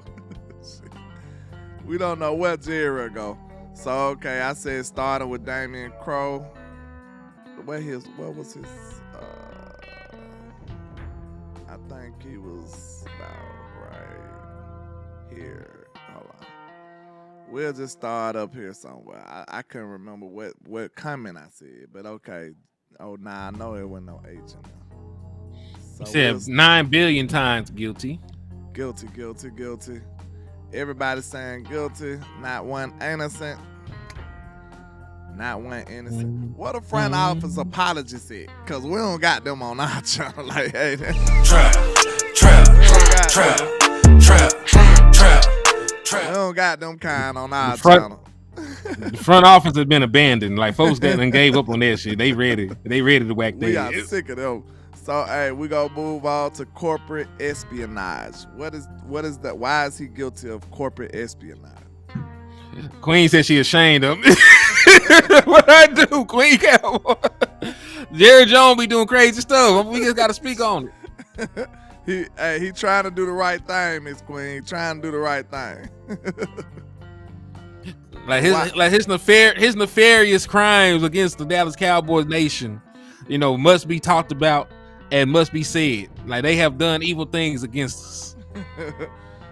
We don't know where Jerry will go. So, okay, I said starting with Damian Crow. What was his, I think he was about right here. Hold on. We'll just start up here somewhere. I couldn't remember what comment I said, but okay. Oh, nah, I know it wasn't no H in there. So you said 9 billion times guilty. Guilty. Everybody saying guilty, not one innocent. What a front office apology said, because we don't got them on our channel. Like, hey, trap. We don't got them kind on our channel. The front office has been abandoned. Like folks that done gave up on that shit. They ready to whack We their got sick of them. So hey, we gonna move on to corporate espionage. What is that? Why is he guilty of corporate espionage? Queen said she ashamed of him. What I do, Queen Cowboy? Jerry Jones be doing crazy stuff. We just gotta speak on it. He trying to do the right thing, Miss Queen. Trying to do the right thing. his nefarious crimes against the Dallas Cowboys nation, must be talked about and must be said. Like they have done evil things against us.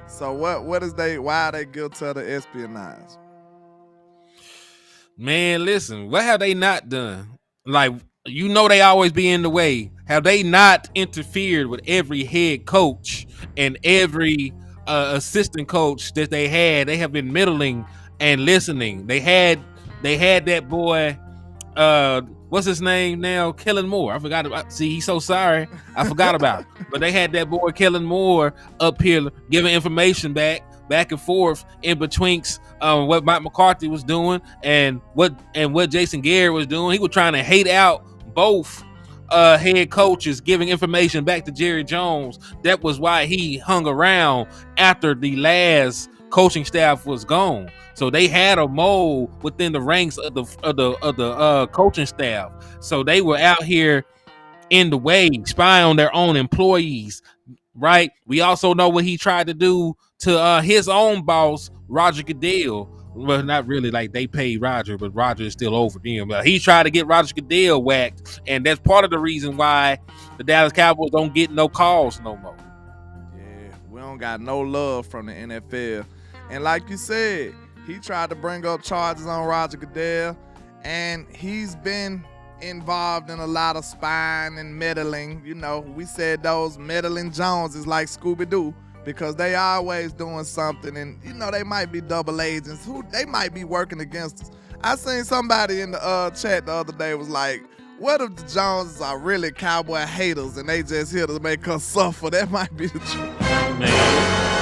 So why are they guilty of the espionage? Man, listen, what have they not done? Like, they always be in the way. Have they not interfered with every head coach and every assistant coach that they had? They have been meddling and listening. They had that boy, what's his name now? Kellen Moore. I forgot about. See, he's so sorry. I forgot about it. But they had that boy Kellen Moore up here giving information back and forth in betwixt what Mike McCarthy was doing and what Jason Garrett was doing. He was trying to hate out both head coaches, giving information back to Jerry Jones. That was why he hung around after the last coaching staff was gone. So they had a mole within the ranks of the coaching staff. So they were out here in the way, spying on their own employees. Right. We also know what he tried to do to his own boss, Roger Goodell. Well, not really, like they paid Roger, but Roger is still over them. But he tried to get Roger Goodell whacked, and that's part of the reason why the Dallas Cowboys don't get no calls no more. Yeah, we don't got no love from the NFL. And like you said, he tried to bring up charges on Roger Goodell, and he's been involved in a lot of spying and meddling. We said those meddling Jones is like Scooby-Doo because they always doing something, and they might be double agents who they might be working against us. I seen somebody in the chat the other day was like, what if the Joneses are really Cowboy haters and they just here to make us suffer? That might be the truth. Man.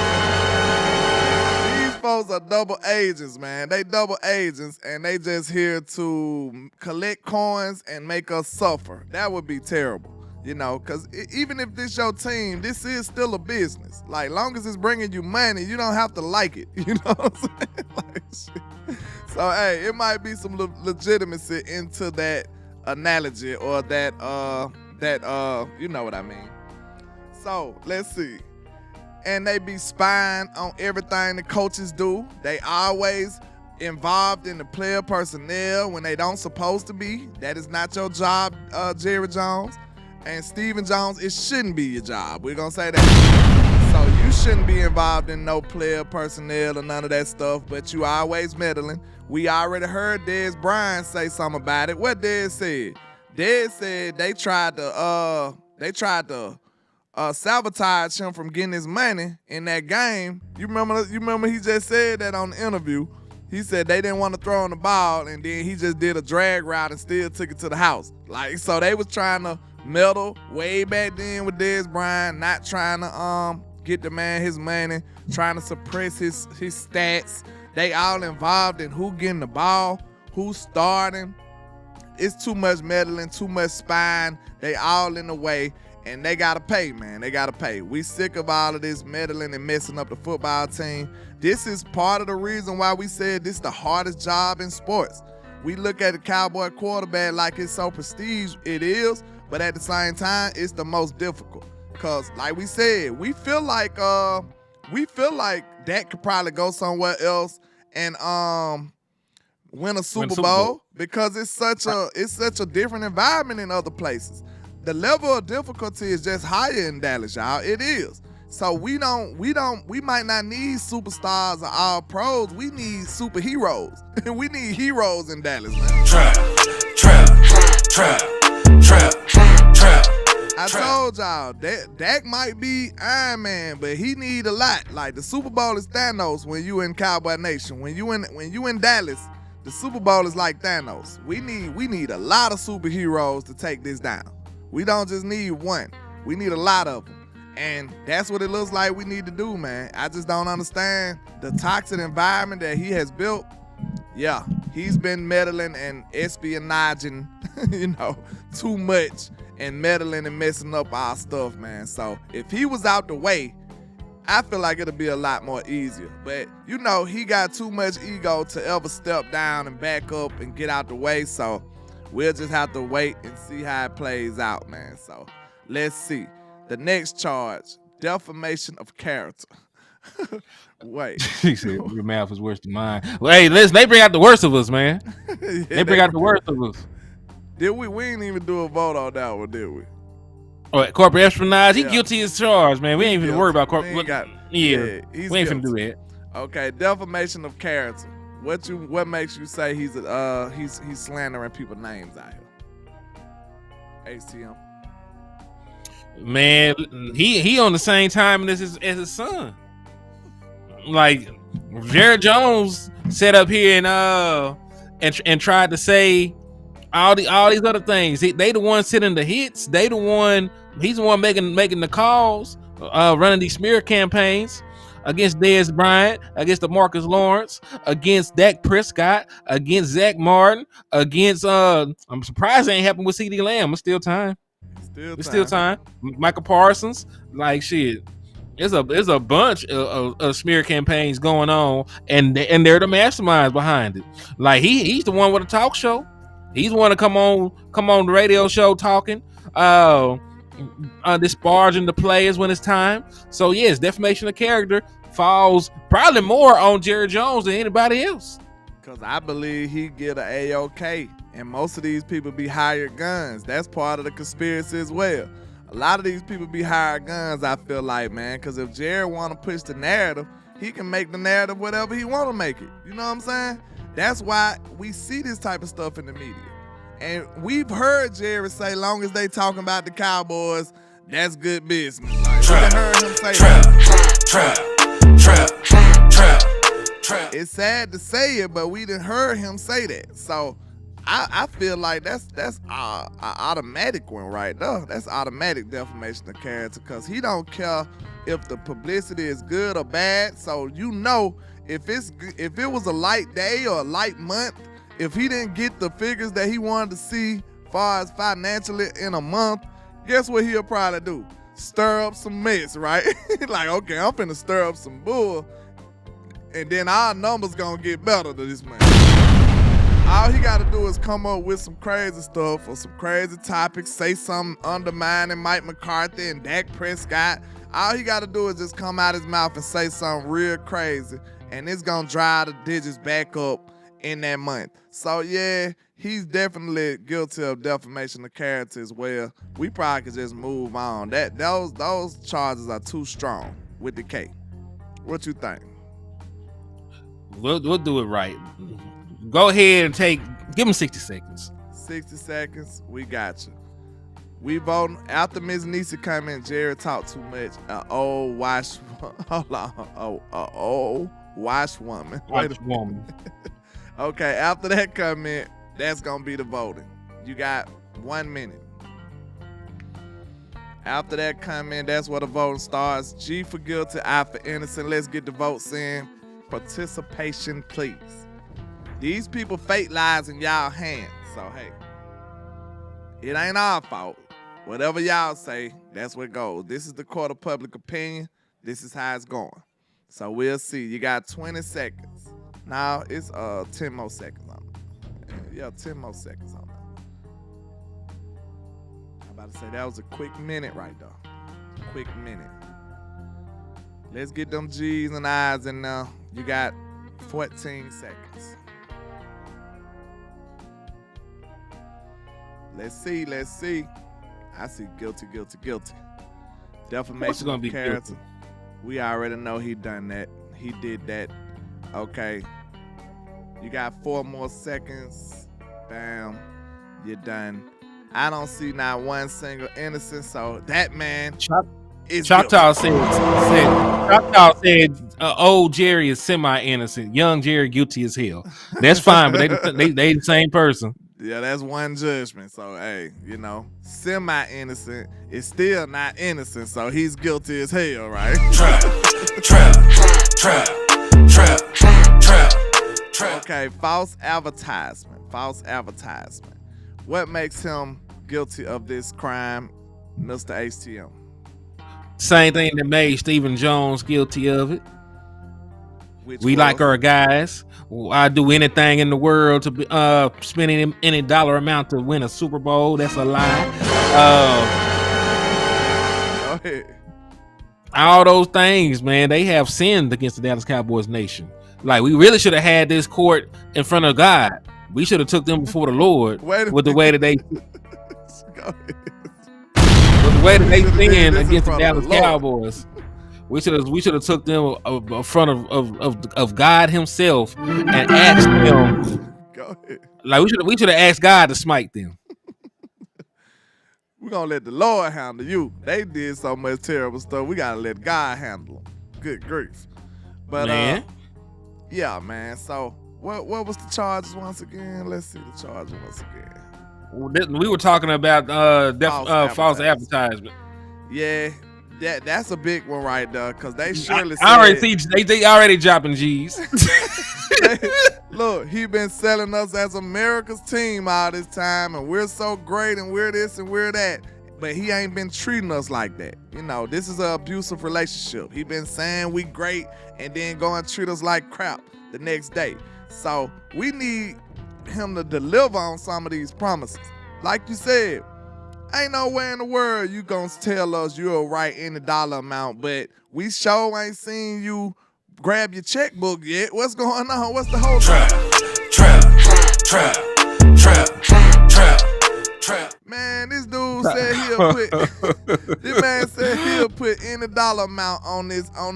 These folks are double agents, man. They double agents, and they just here to collect coins and make us suffer. That would be terrible, because even if this your team, this is still a business. Like, long as it's bringing you money, you don't have to like it. You know what I'm saying? Like, shit. So, hey, it might be some legitimacy into that analogy or that you know what I mean. So, let's see. And they be spying on everything the coaches do. They always involved in the player personnel when they don't supposed to be. That is not your job, Jerry Jones. And Stephen Jones, it shouldn't be your job. We're going to say that. So you shouldn't be involved in no player personnel or none of that stuff, but you always meddling. We already heard Dez Bryant say something about it. What Dez said? Dez said they tried to sabotage him from getting his money in that game. You remember he just said that on the interview. He said they didn't want to throw him the ball, and then he just did a drag route and still took it to the house. Like, so they was trying to meddle way back then with Dez Bryant, not trying to get the man his money, trying to suppress his stats. They all involved in who getting the ball, who's starting. It's too much meddling, too much spying. They all in the way. And they gotta pay, man. They gotta pay. We sick of all of this meddling and messing up the football team. This is part of the reason why we said this is the hardest job in sports. We look at the Cowboy quarterback like it's so prestige. It is, but at the same time, it's the most difficult. Cause like we said, we feel like Dak could probably go somewhere else and win a Super Bowl because it's such a different environment in other places. The level of difficulty is just higher in Dallas, y'all. It is. So we might not need superstars or all pros. We need superheroes. We need heroes in Dallas, man. Trap. I told y'all, Dak might be Iron Man, but he need a lot. Like, the Super Bowl is Thanos when you in Cowboy Nation. When you in Dallas, the Super Bowl is like Thanos. We need a lot of superheroes to take this down. We don't just need one. We need a lot of them. And that's what it looks like we need to do, man. I just don't understand the toxic environment that he has built. yeah, he's been meddling and espionaging, too much and meddling and messing up our stuff, man. So if he was out the way, I feel like it'll be a lot more easier. But, he got too much ego to ever step down and back up and get out the way. So we'll just have to wait and see how it plays out, man. So let's see. The next charge, defamation of character. Wait. He said your mouth is worse than mine. Well, hey, they bring out the worst of us, man. Yeah, they bring out the worst of us. Did we? We didn't even do a vote on that one, did we? All right, corporate espionage. He guilty as charged, man. We ain't even worried about corporate. We ain't finna do that. Okay, defamation of character. What makes you say he's slandering people's names out here? HTM. Man, he on the same time as his son. Like Jared Jones sat up here and tried to say all these other things. They the one sitting the hits. He's the one making the calls, running these smear campaigns against Dez Bryant, against DeMarcus Lawrence, against Dak Prescott, against Zach Martin, against I'm surprised it ain't happened with CeeDee Lamb. It's still time. Still time. Michael Parsons, like shit. There's a bunch of smear campaigns going on, and they're the masterminds behind it. Like he's the one with a talk show. He's the one to come on the radio show talking, disparaging the players when it's time. So yes, defamation of character falls probably more on Jerry Jones than anybody else. Cause I believe he get an AOK, and most of these people be hired guns. That's part of the conspiracy as well. A lot of these people be hired guns, I feel like, man. Cause if Jerry want to push the narrative, he can make the narrative whatever he want to make it. You know what I'm saying? That's why we see this type of stuff in the media. And we've heard Jerry say, long as they talking about the Cowboys, that's good business. Like, we heard him say trap. It's sad to say it, but we done heard him say that. So I feel like that's an automatic one right there. That's automatic defamation of character, because he don't care if the publicity is good or bad. So if it was a light day or a light month, if he didn't get the figures that he wanted to see far as financially in a month, guess what he'll probably do? Stir up some mess, right? Like, okay, I'm finna stir up some bull, and then our numbers gonna get better to this man. All he gotta do is come up with some crazy stuff or some crazy topics, say something undermining Mike McCarthy and Dak Prescott. All he gotta do is just come out his mouth and say something real crazy, and it's gonna drive the digits back up in that month. So yeah, he's definitely guilty of defamation of character as well. We probably could just move on. Those charges are too strong with the K. What you think? We'll do it right. Go ahead and give him 60 seconds. 60 seconds, we got you. We voting after Ms. Nisa come in. Jerry talked too much. Old wash woman. Okay, after that comment, that's gonna be the voting. You got 1 minute. After that comment, that's where the voting starts. G for guilty, I for innocent. Let's get the votes in. Participation, please. These people fake lies in y'all hands. So hey, it ain't our fault. Whatever y'all say, that's what goes. This is the court of public opinion. This is how it's going. So we'll see. You got 20 seconds. Now it's 10 more seconds on it. Yeah, 10 more seconds on it. I'm about to say that was a quick minute right there. Quick minute. Let's get them G's and I's in now. You got 14 seconds. Let's see. I see guilty. Defamation of character. We already know he done that. He did that. Okay. You got 4 more seconds. Bam. You're done. I don't see not one single innocent, so that man is Choctaw said old Jerry is semi-innocent. Young Jerry guilty as hell. That's fine, but they the same person. Yeah, that's one judgment. So, hey, semi-innocent is still not innocent, so he's guilty as hell, right? Trap. Okay, false advertisement. What makes him guilty of this crime, Mr. HTM? Same thing that made Stephen Jones guilty of it. We Was? like our guys. I do anything in the world to be spending any dollar amount to win a Super Bowl. That's a lie. Go ahead. All those things, man, they have sinned against the Dallas Cowboys nation. Like, we really should have had this court in front of God. We should have took them before the Lord with the way that they sinned against the Dallas Cowboys. We should have took them in front of God Himself and asked Him. Go ahead. Like, we should have asked God to smite them. We're gonna let the Lord handle you. They did so much terrible stuff. We gotta let God handle them. Good grief. But man. Yeah, man. So what was the charges once again? Let's see the charges once again. We were talking about false advertisement. Yeah, that's a big one right there, because they surely I already see they already dropping G's. Look, he been selling us as America's team all this time, and we're so great, and we're this and we're that. But he ain't been treating us like that. You know, this is an abusive relationship. He been saying we great and then go and treat us like crap the next day. So we need him to deliver on some of these promises. Like you said, ain't no way in the world you gonna tell us you'll write any dollar amount, but we sure ain't seen you grab your checkbook yet. What's going on? What's the whole trap. Man, this dude said he'll put any dollar amount on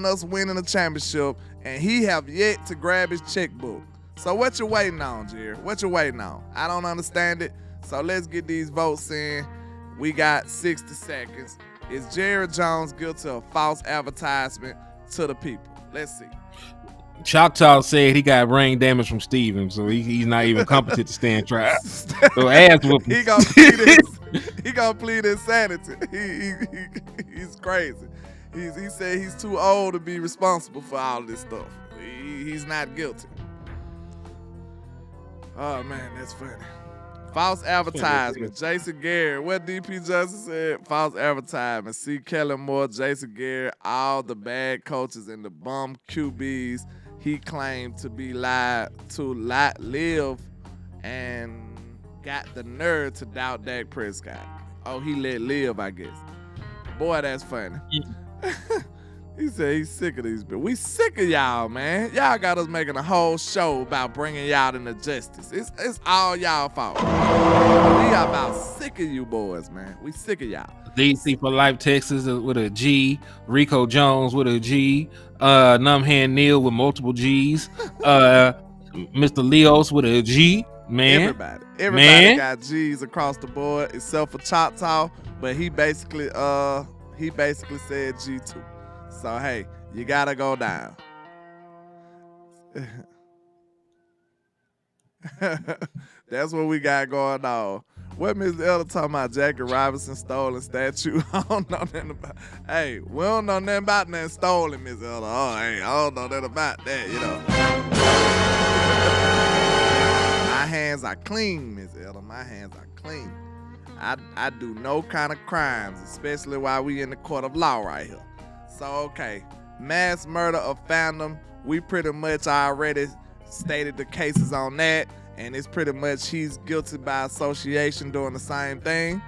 us winning a championship, and he have yet to grab his checkbook. So what you waiting on, Jerry? What you waiting on? I don't understand it. So let's get these votes in. We got 60 seconds. Is Jerry Jones guilty of false advertisement to the people? Let's see. Choctaw said he got brain damage from Steven, so he's not even competent to stand trial. So ass whooping. He gonna plead insanity. He's crazy. He said he's too old to be responsible for all this stuff. He's not guilty. Oh man, that's funny. False advertisement. Jason Garrett. What DP Justice said? False advertisement. C. Kellen Moore, Jason Garrett, all the bad coaches and the bum QBs he claimed to be live and got the nerve to doubt Dak Prescott. Oh, he let live, I guess. Boy, that's funny. He said he's sick of these people. We sick of y'all, man. Y'all got us making a whole show about bringing y'all into justice. It's all y'all fault. We are about sick of you boys, man. We sick of y'all. DC for Life Texas with a G. Rico Jones with a G. Numbhand Neil with multiple G's. Mr. Leos with a G. Man. Everybody got G's across the board except for Choctaw, but he basically said G too. So hey, you gotta go down. That's what we got going on. What Ms. Elder talking about? Jackie Robinson stolen statue. I don't know nothing about. Hey, we don't know nothing about nothing stolen, Ms. Elder. Oh, hey, I don't know nothing about that, you know. My hands are clean, Ms. Elder. My hands are clean. I do no kind of crimes, especially while we in the court of law right here. So, okay, mass murder of fandom. We pretty much already stated the cases on that, and it's pretty much he's guilty by association doing the same thing.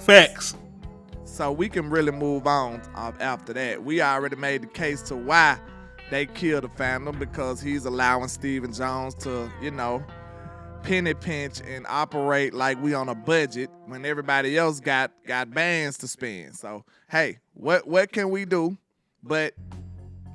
Facts. So we can really move on after that. We already made the case to why they killed the fandom, because he's allowing Stephen Jones to, you know, penny pinch and operate like we on a budget when everybody else got bands to spend. So hey, what can we do but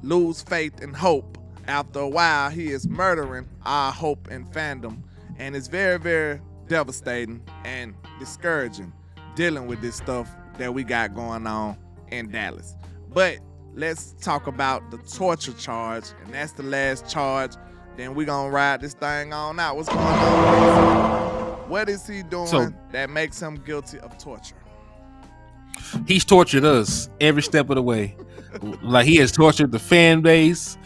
lose faith and hope? After a while, he is murdering our hope and fandom, and it's very, very devastating and discouraging dealing with this stuff that we got going on in Dallas. But let's talk about the torture charge, and that's the last charge. Then we gonna ride this thing on out. What's going on? What is he doing that makes him guilty of torture? He's tortured us every step of the way. Like, he has tortured the fan base.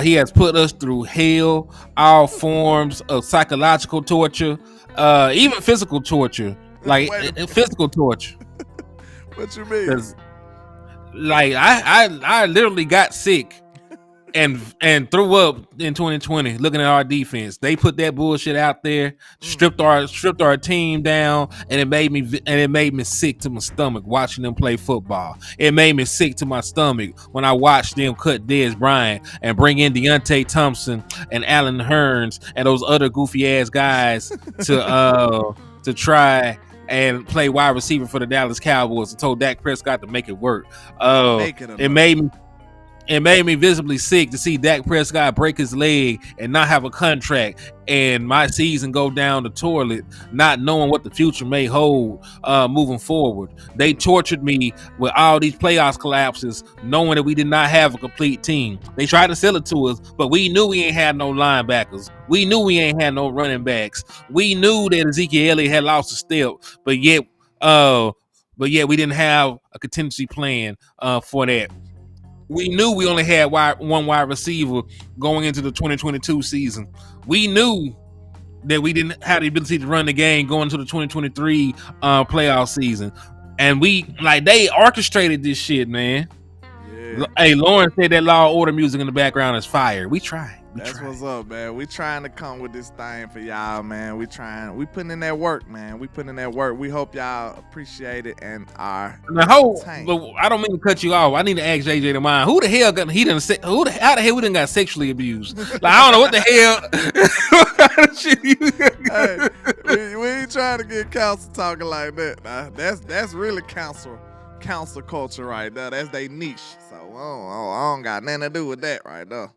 He has put us through hell, all forms of psychological torture, even physical torture, like physical torture. What you mean? Because, like, I literally got sick and threw up in 2020 looking at our defense. They put that bullshit out there, stripped our team down, and it made me sick to my stomach watching them play football. It made me sick to my stomach when I watched them cut Dez Bryant and bring in Deontay Thompson and Allen Hurns and those other goofy ass guys to try and play wide receiver for the Dallas Cowboys and told Dak Prescott to make it work. It made me visibly sick to see Dak Prescott break his leg and not have a contract and my season go down the toilet, not knowing what the future may hold moving forward. They tortured me with all these playoffs collapses, knowing that we did not have a complete team. They tried to sell it to us, but we knew we ain't had no linebackers. We knew we ain't had no running backs. We knew that Ezekiel Elliott had lost a step, but yet we didn't have a contingency plan for that. We knew we only had one wide receiver going into the 2022 season. We knew that we didn't have the ability to run the game going into the 2023 playoff season. And they orchestrated this shit, man. Yeah. Hey, Lauren said that Law and Order music in the background is fire. We tried. That's what's up, man. We trying to come with this thing for y'all, man. We putting in that work, man. We putting in that work. We hope y'all appreciate it and are. But I don't mean to cut you off. I need to ask JJ to mind. How the hell we done got sexually abused? Like, I don't know what the hell. Hey, we ain't trying to get council talking like that. Nah, that's really council culture right there. That's they niche. So I don't got nothing to do with that right there.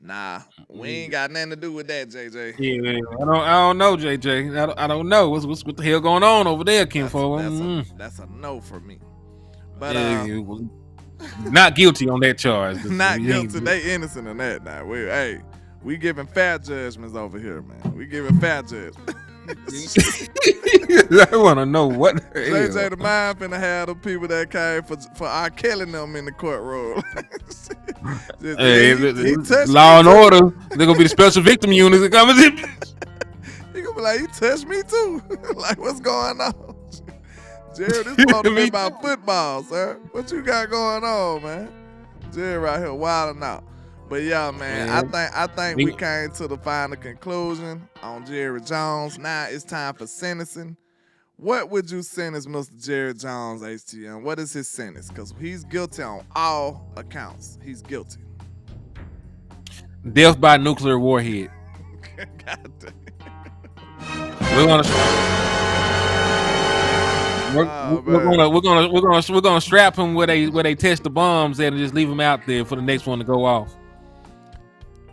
Nah, we ain't got nothing to do with that, JJ. Yeah, man. I don't know, JJ. I don't know what the hell going on over there, Kinfo. That's a no for me. But not guilty on that charge. Not guilty. They innocent in that. Now, we giving fair judgments over here, man. We giving fair judgments. I want to know what the hell. JJ the mind finna have the people that came for R. Kelly them in the courtroom. Law and Order. They're gonna be the special victim units that come in. He gonna be like, he touched me too. Like, what's going on? Jared, this supposed to be about football, sir. What you got going on, man? Jared right here wilding out. But yeah, man, I think we came to the final conclusion on Jerry Jones. Now it's time for sentencing. What would you sentence Mr. Jerry Jones, HTM? What is his sentence? Because he's guilty on all accounts. He's guilty. Death by nuclear warhead. God damn. We're gonna strap him where they test the bombs at and just leave him out there for the next one to go off.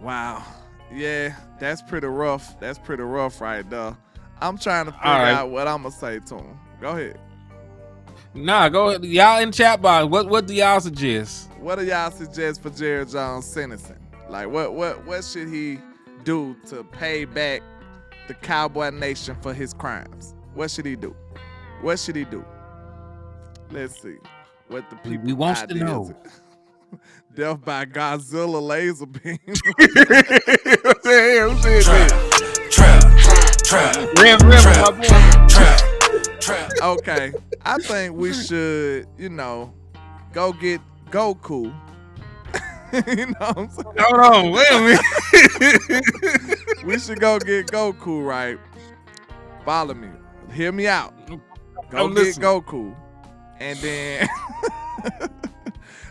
Wow. Yeah, that's pretty rough. That's pretty rough right there. I'm trying to figure out what I'm going to say to him. Go ahead. Nah, go ahead. Y'all in the chat box, what do y'all suggest? What do y'all suggest for Jerry Jones sentencing? Like, what should he do to pay back the Cowboy Nation for his crimes? What should he do? What should he do? Let's see. What the people we want to know. Death by Godzilla laser beam. Okay, I think we should, go get Goku. You know what I'm saying? Hold on, wait a minute. We should go get Goku, right? Follow me. Hear me out. Go get Goku. And then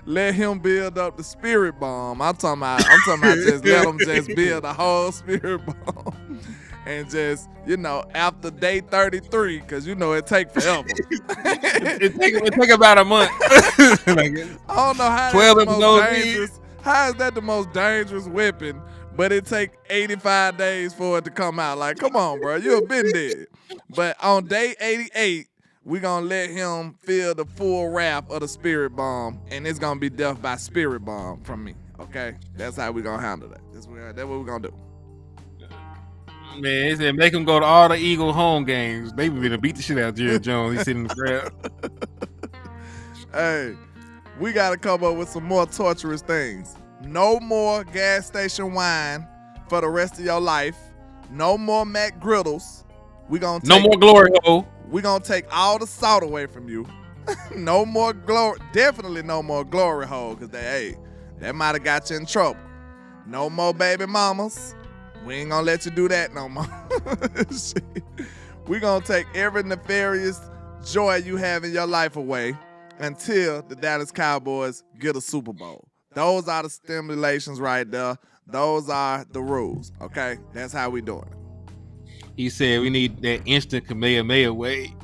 let him build up the spirit bomb. I'm talking about just let him just build the whole spirit bomb. And just, after day 33, because it take forever. it take about a month. I don't know how 12 that's the most dangerous. How is that the most dangerous weapon, but it take 85 days for it to come out? Like, come on, bro. You've been dead. But on day 88, we're going to let him feel the full wrath of the spirit bomb, and it's going to be death by spirit bomb from me, okay? That's how we're going to handle that. That's what we're going to do. Man, they said make him go to all the Eagle home games. They be gonna beat the shit out of Jerry Jones. He's sitting in the crowd. Hey, we got to come up with some more torturous things. No more gas station wine for the rest of your life. No more Mac Griddles. No more glory hole. We're going to take all the salt away from you. No more glory. Definitely no more glory hole, because that might have got you in trouble. No more baby mamas. We ain't going to let you do that no more. We're going to take every nefarious joy you have in your life away until the Dallas Cowboys get a Super Bowl. Those are the stimulations right there. Those are the rules, okay? That's how we doing it. He said we need that instant Kamehameha way.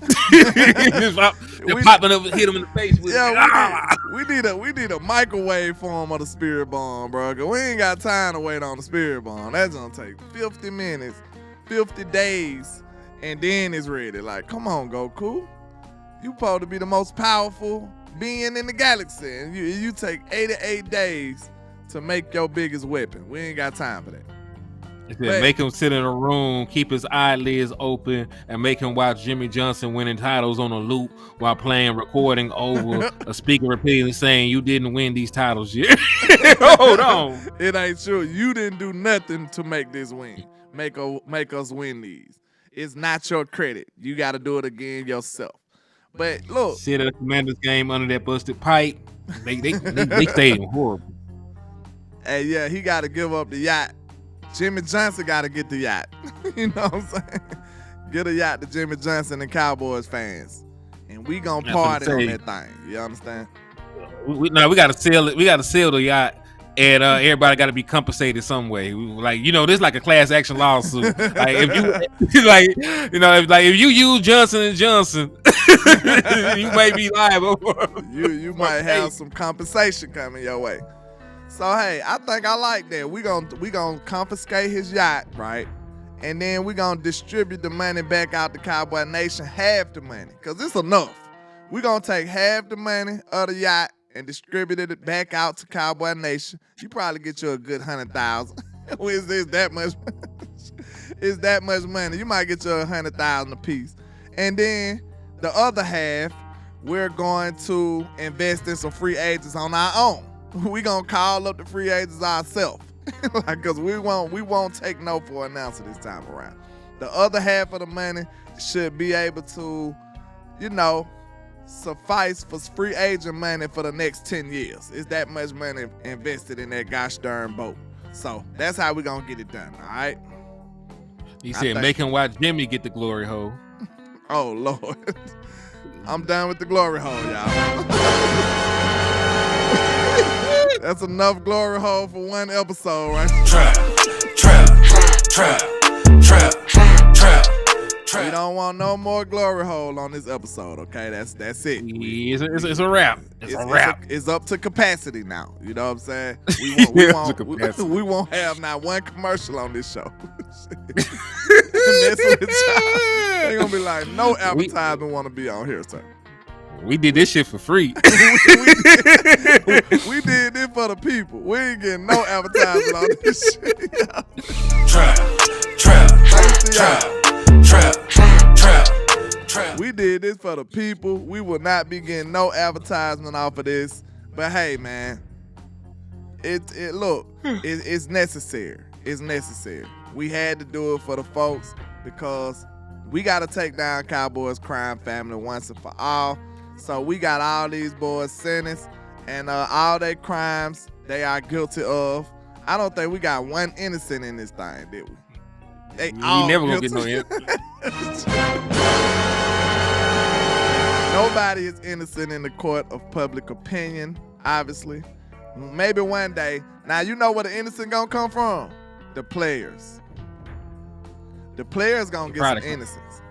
Popping up and hit him in the face with it. We need a microwave form of the spirit bomb, bro. Cause we ain't got time to wait on the spirit bomb. That's gonna take 50 minutes, 50 days, and then it's ready. Like, come on, Goku. You supposed to be the most powerful being in the galaxy, and you take 88 days to make your biggest weapon. We ain't got time for that. Make him sit in a room, keep his eyelids open, and make him watch Jimmy Johnson winning titles on a loop while recording over a speaker repeatedly saying, "You didn't win these titles yet." Hold on. It ain't true. You didn't do nothing to make this win. Make us win these. It's not your credit. You got to do it again yourself. But look. Sit at a Commanders game under that busted pipe. They stayed horrible. Hey, yeah, he got to give up the yacht. Jimmy Johnson got to get the yacht. You know what I'm saying? Get a yacht to Jimmy Johnson and Cowboys fans. And we going to party on that thing. You understand? We got to sell it. We got to sell the yacht. And everybody got to be compensated some way. This is like a class action lawsuit. If you use Johnson & Johnson, you may be liable. You might have some compensation coming your way. So, hey, I think I like that. We gonna confiscate his yacht, right? And then we gonna distribute the money back out to Cowboy Nation, half the money, because it's enough. We gonna take half the money of the yacht and distribute it back out to Cowboy Nation. You probably get you a good 100,000. Is that much? Is that much money? You might get you 100,000 a piece. And then the other half, we're going to invest in some free agents on our own. We gonna call up the free agents ourselves, because we won't take no for an answer this time around. The other half of the money should be able to, suffice for free agent money for the next 10 years. It's that much money invested in that gosh darn boat. So that's how we gonna get it done. All right. He said, make him watch Jimmy get the glory hole. Oh Lord, I'm done with the glory hole, y'all. That's enough glory hole for one episode, right? Trap. We don't want no more glory hole on this episode, okay? That's it. It's a wrap. It's a wrap. It's up to capacity now. You know what I'm saying? We won't have not one commercial on this show. They're gonna be like, no advertisement want to be on here, sir. We did this shit for free. we did this for the people. We ain't getting no advertisement on this shit. Trap. We did this for the people. We will not be getting no advertisement off of this. But hey, man, it's necessary. It's necessary. We had to do it for the folks because we got to take down Cowboys crime family once and for all. So we got all these boys sentenced, and all their crimes they are guilty of. I don't think we got one innocent in this thing, did we? They all never guilty. gonna get no innocent. Nobody is innocent in the court of public opinion, obviously. Maybe one day. Now you know where the innocent gonna come from? The players. The players gonna get some innocence.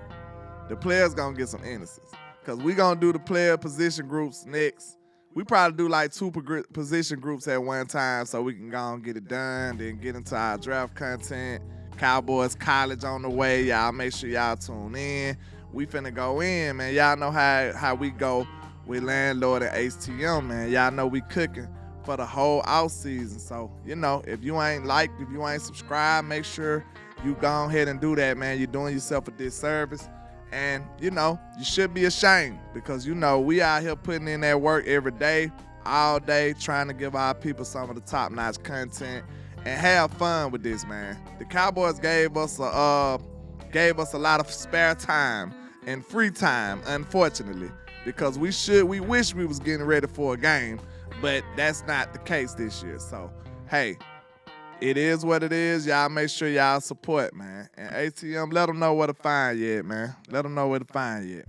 The players gonna get some innocence. Because we going to do the player position groups next. We probably do like 2 position groups at one time so we can go and get it done, then get into our draft content. Cowboys College on the way. Y'all make sure y'all tune in. We finna go in, man. Y'all know how we go with Landlord and HTM, man. Y'all know we cooking for the whole off season. So, if you ain't liked, if you ain't subscribed, make sure you go ahead and do that, man. You're doing yourself a disservice. And, you should be ashamed because, we out here putting in that work every day, all day trying to give our people some of the top-notch content and have fun with this, man. The Cowboys gave us a lot of spare time and free time, unfortunately, because we wish we was getting ready for a game, but that's not the case this year. So, hey, it is what it is. Y'all make sure y'all support, man. And ATM, let them know where to find you at, man. Let them know where to find you at.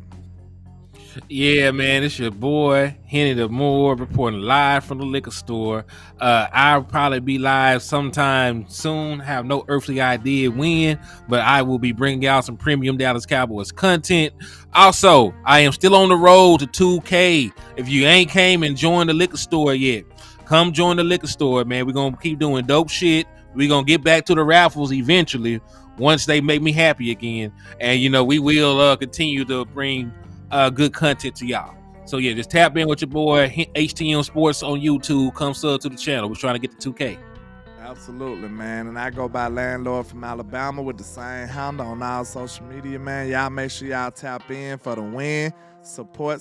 Yeah, man, it's your boy Henny the Moore reporting live from the liquor store. I'll probably be live sometime soon. Have no earthly idea when, but I will be bringing out some premium Dallas Cowboys content. Also, I am still on the road to 2K. If you ain't came and joined the liquor store yet, come join the liquor store, man. We're gonna keep doing dope shit. We're gonna get back to the raffles eventually once they make me happy again. And we will continue to bring good content to y'all. So yeah, just tap in with your boy HTM Sports on YouTube. Come sub to the channel. We're trying to get to 2K. Absolutely, man. And I go by Landlord from Alabama with the same handle on all social media, man. Y'all make sure y'all tap in for the win. Support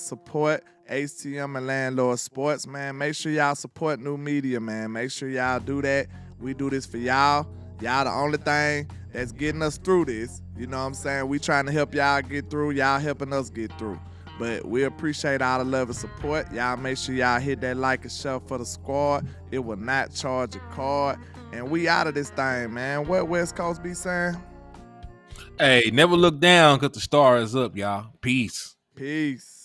HTM and Landlord Sports, man. Make sure y'all support new media, man. Make sure y'all do that. We do this for y'all. Y'all the only thing that's getting us through this. You know what I'm saying? We trying to help y'all get through. Y'all helping us get through. But we appreciate all the love and support. Y'all make sure y'all hit that like and share for the squad. It will not charge a card. And we out of this thing, man. What West Coast be saying? Hey, never look down because the star is up, y'all. Peace. Peace.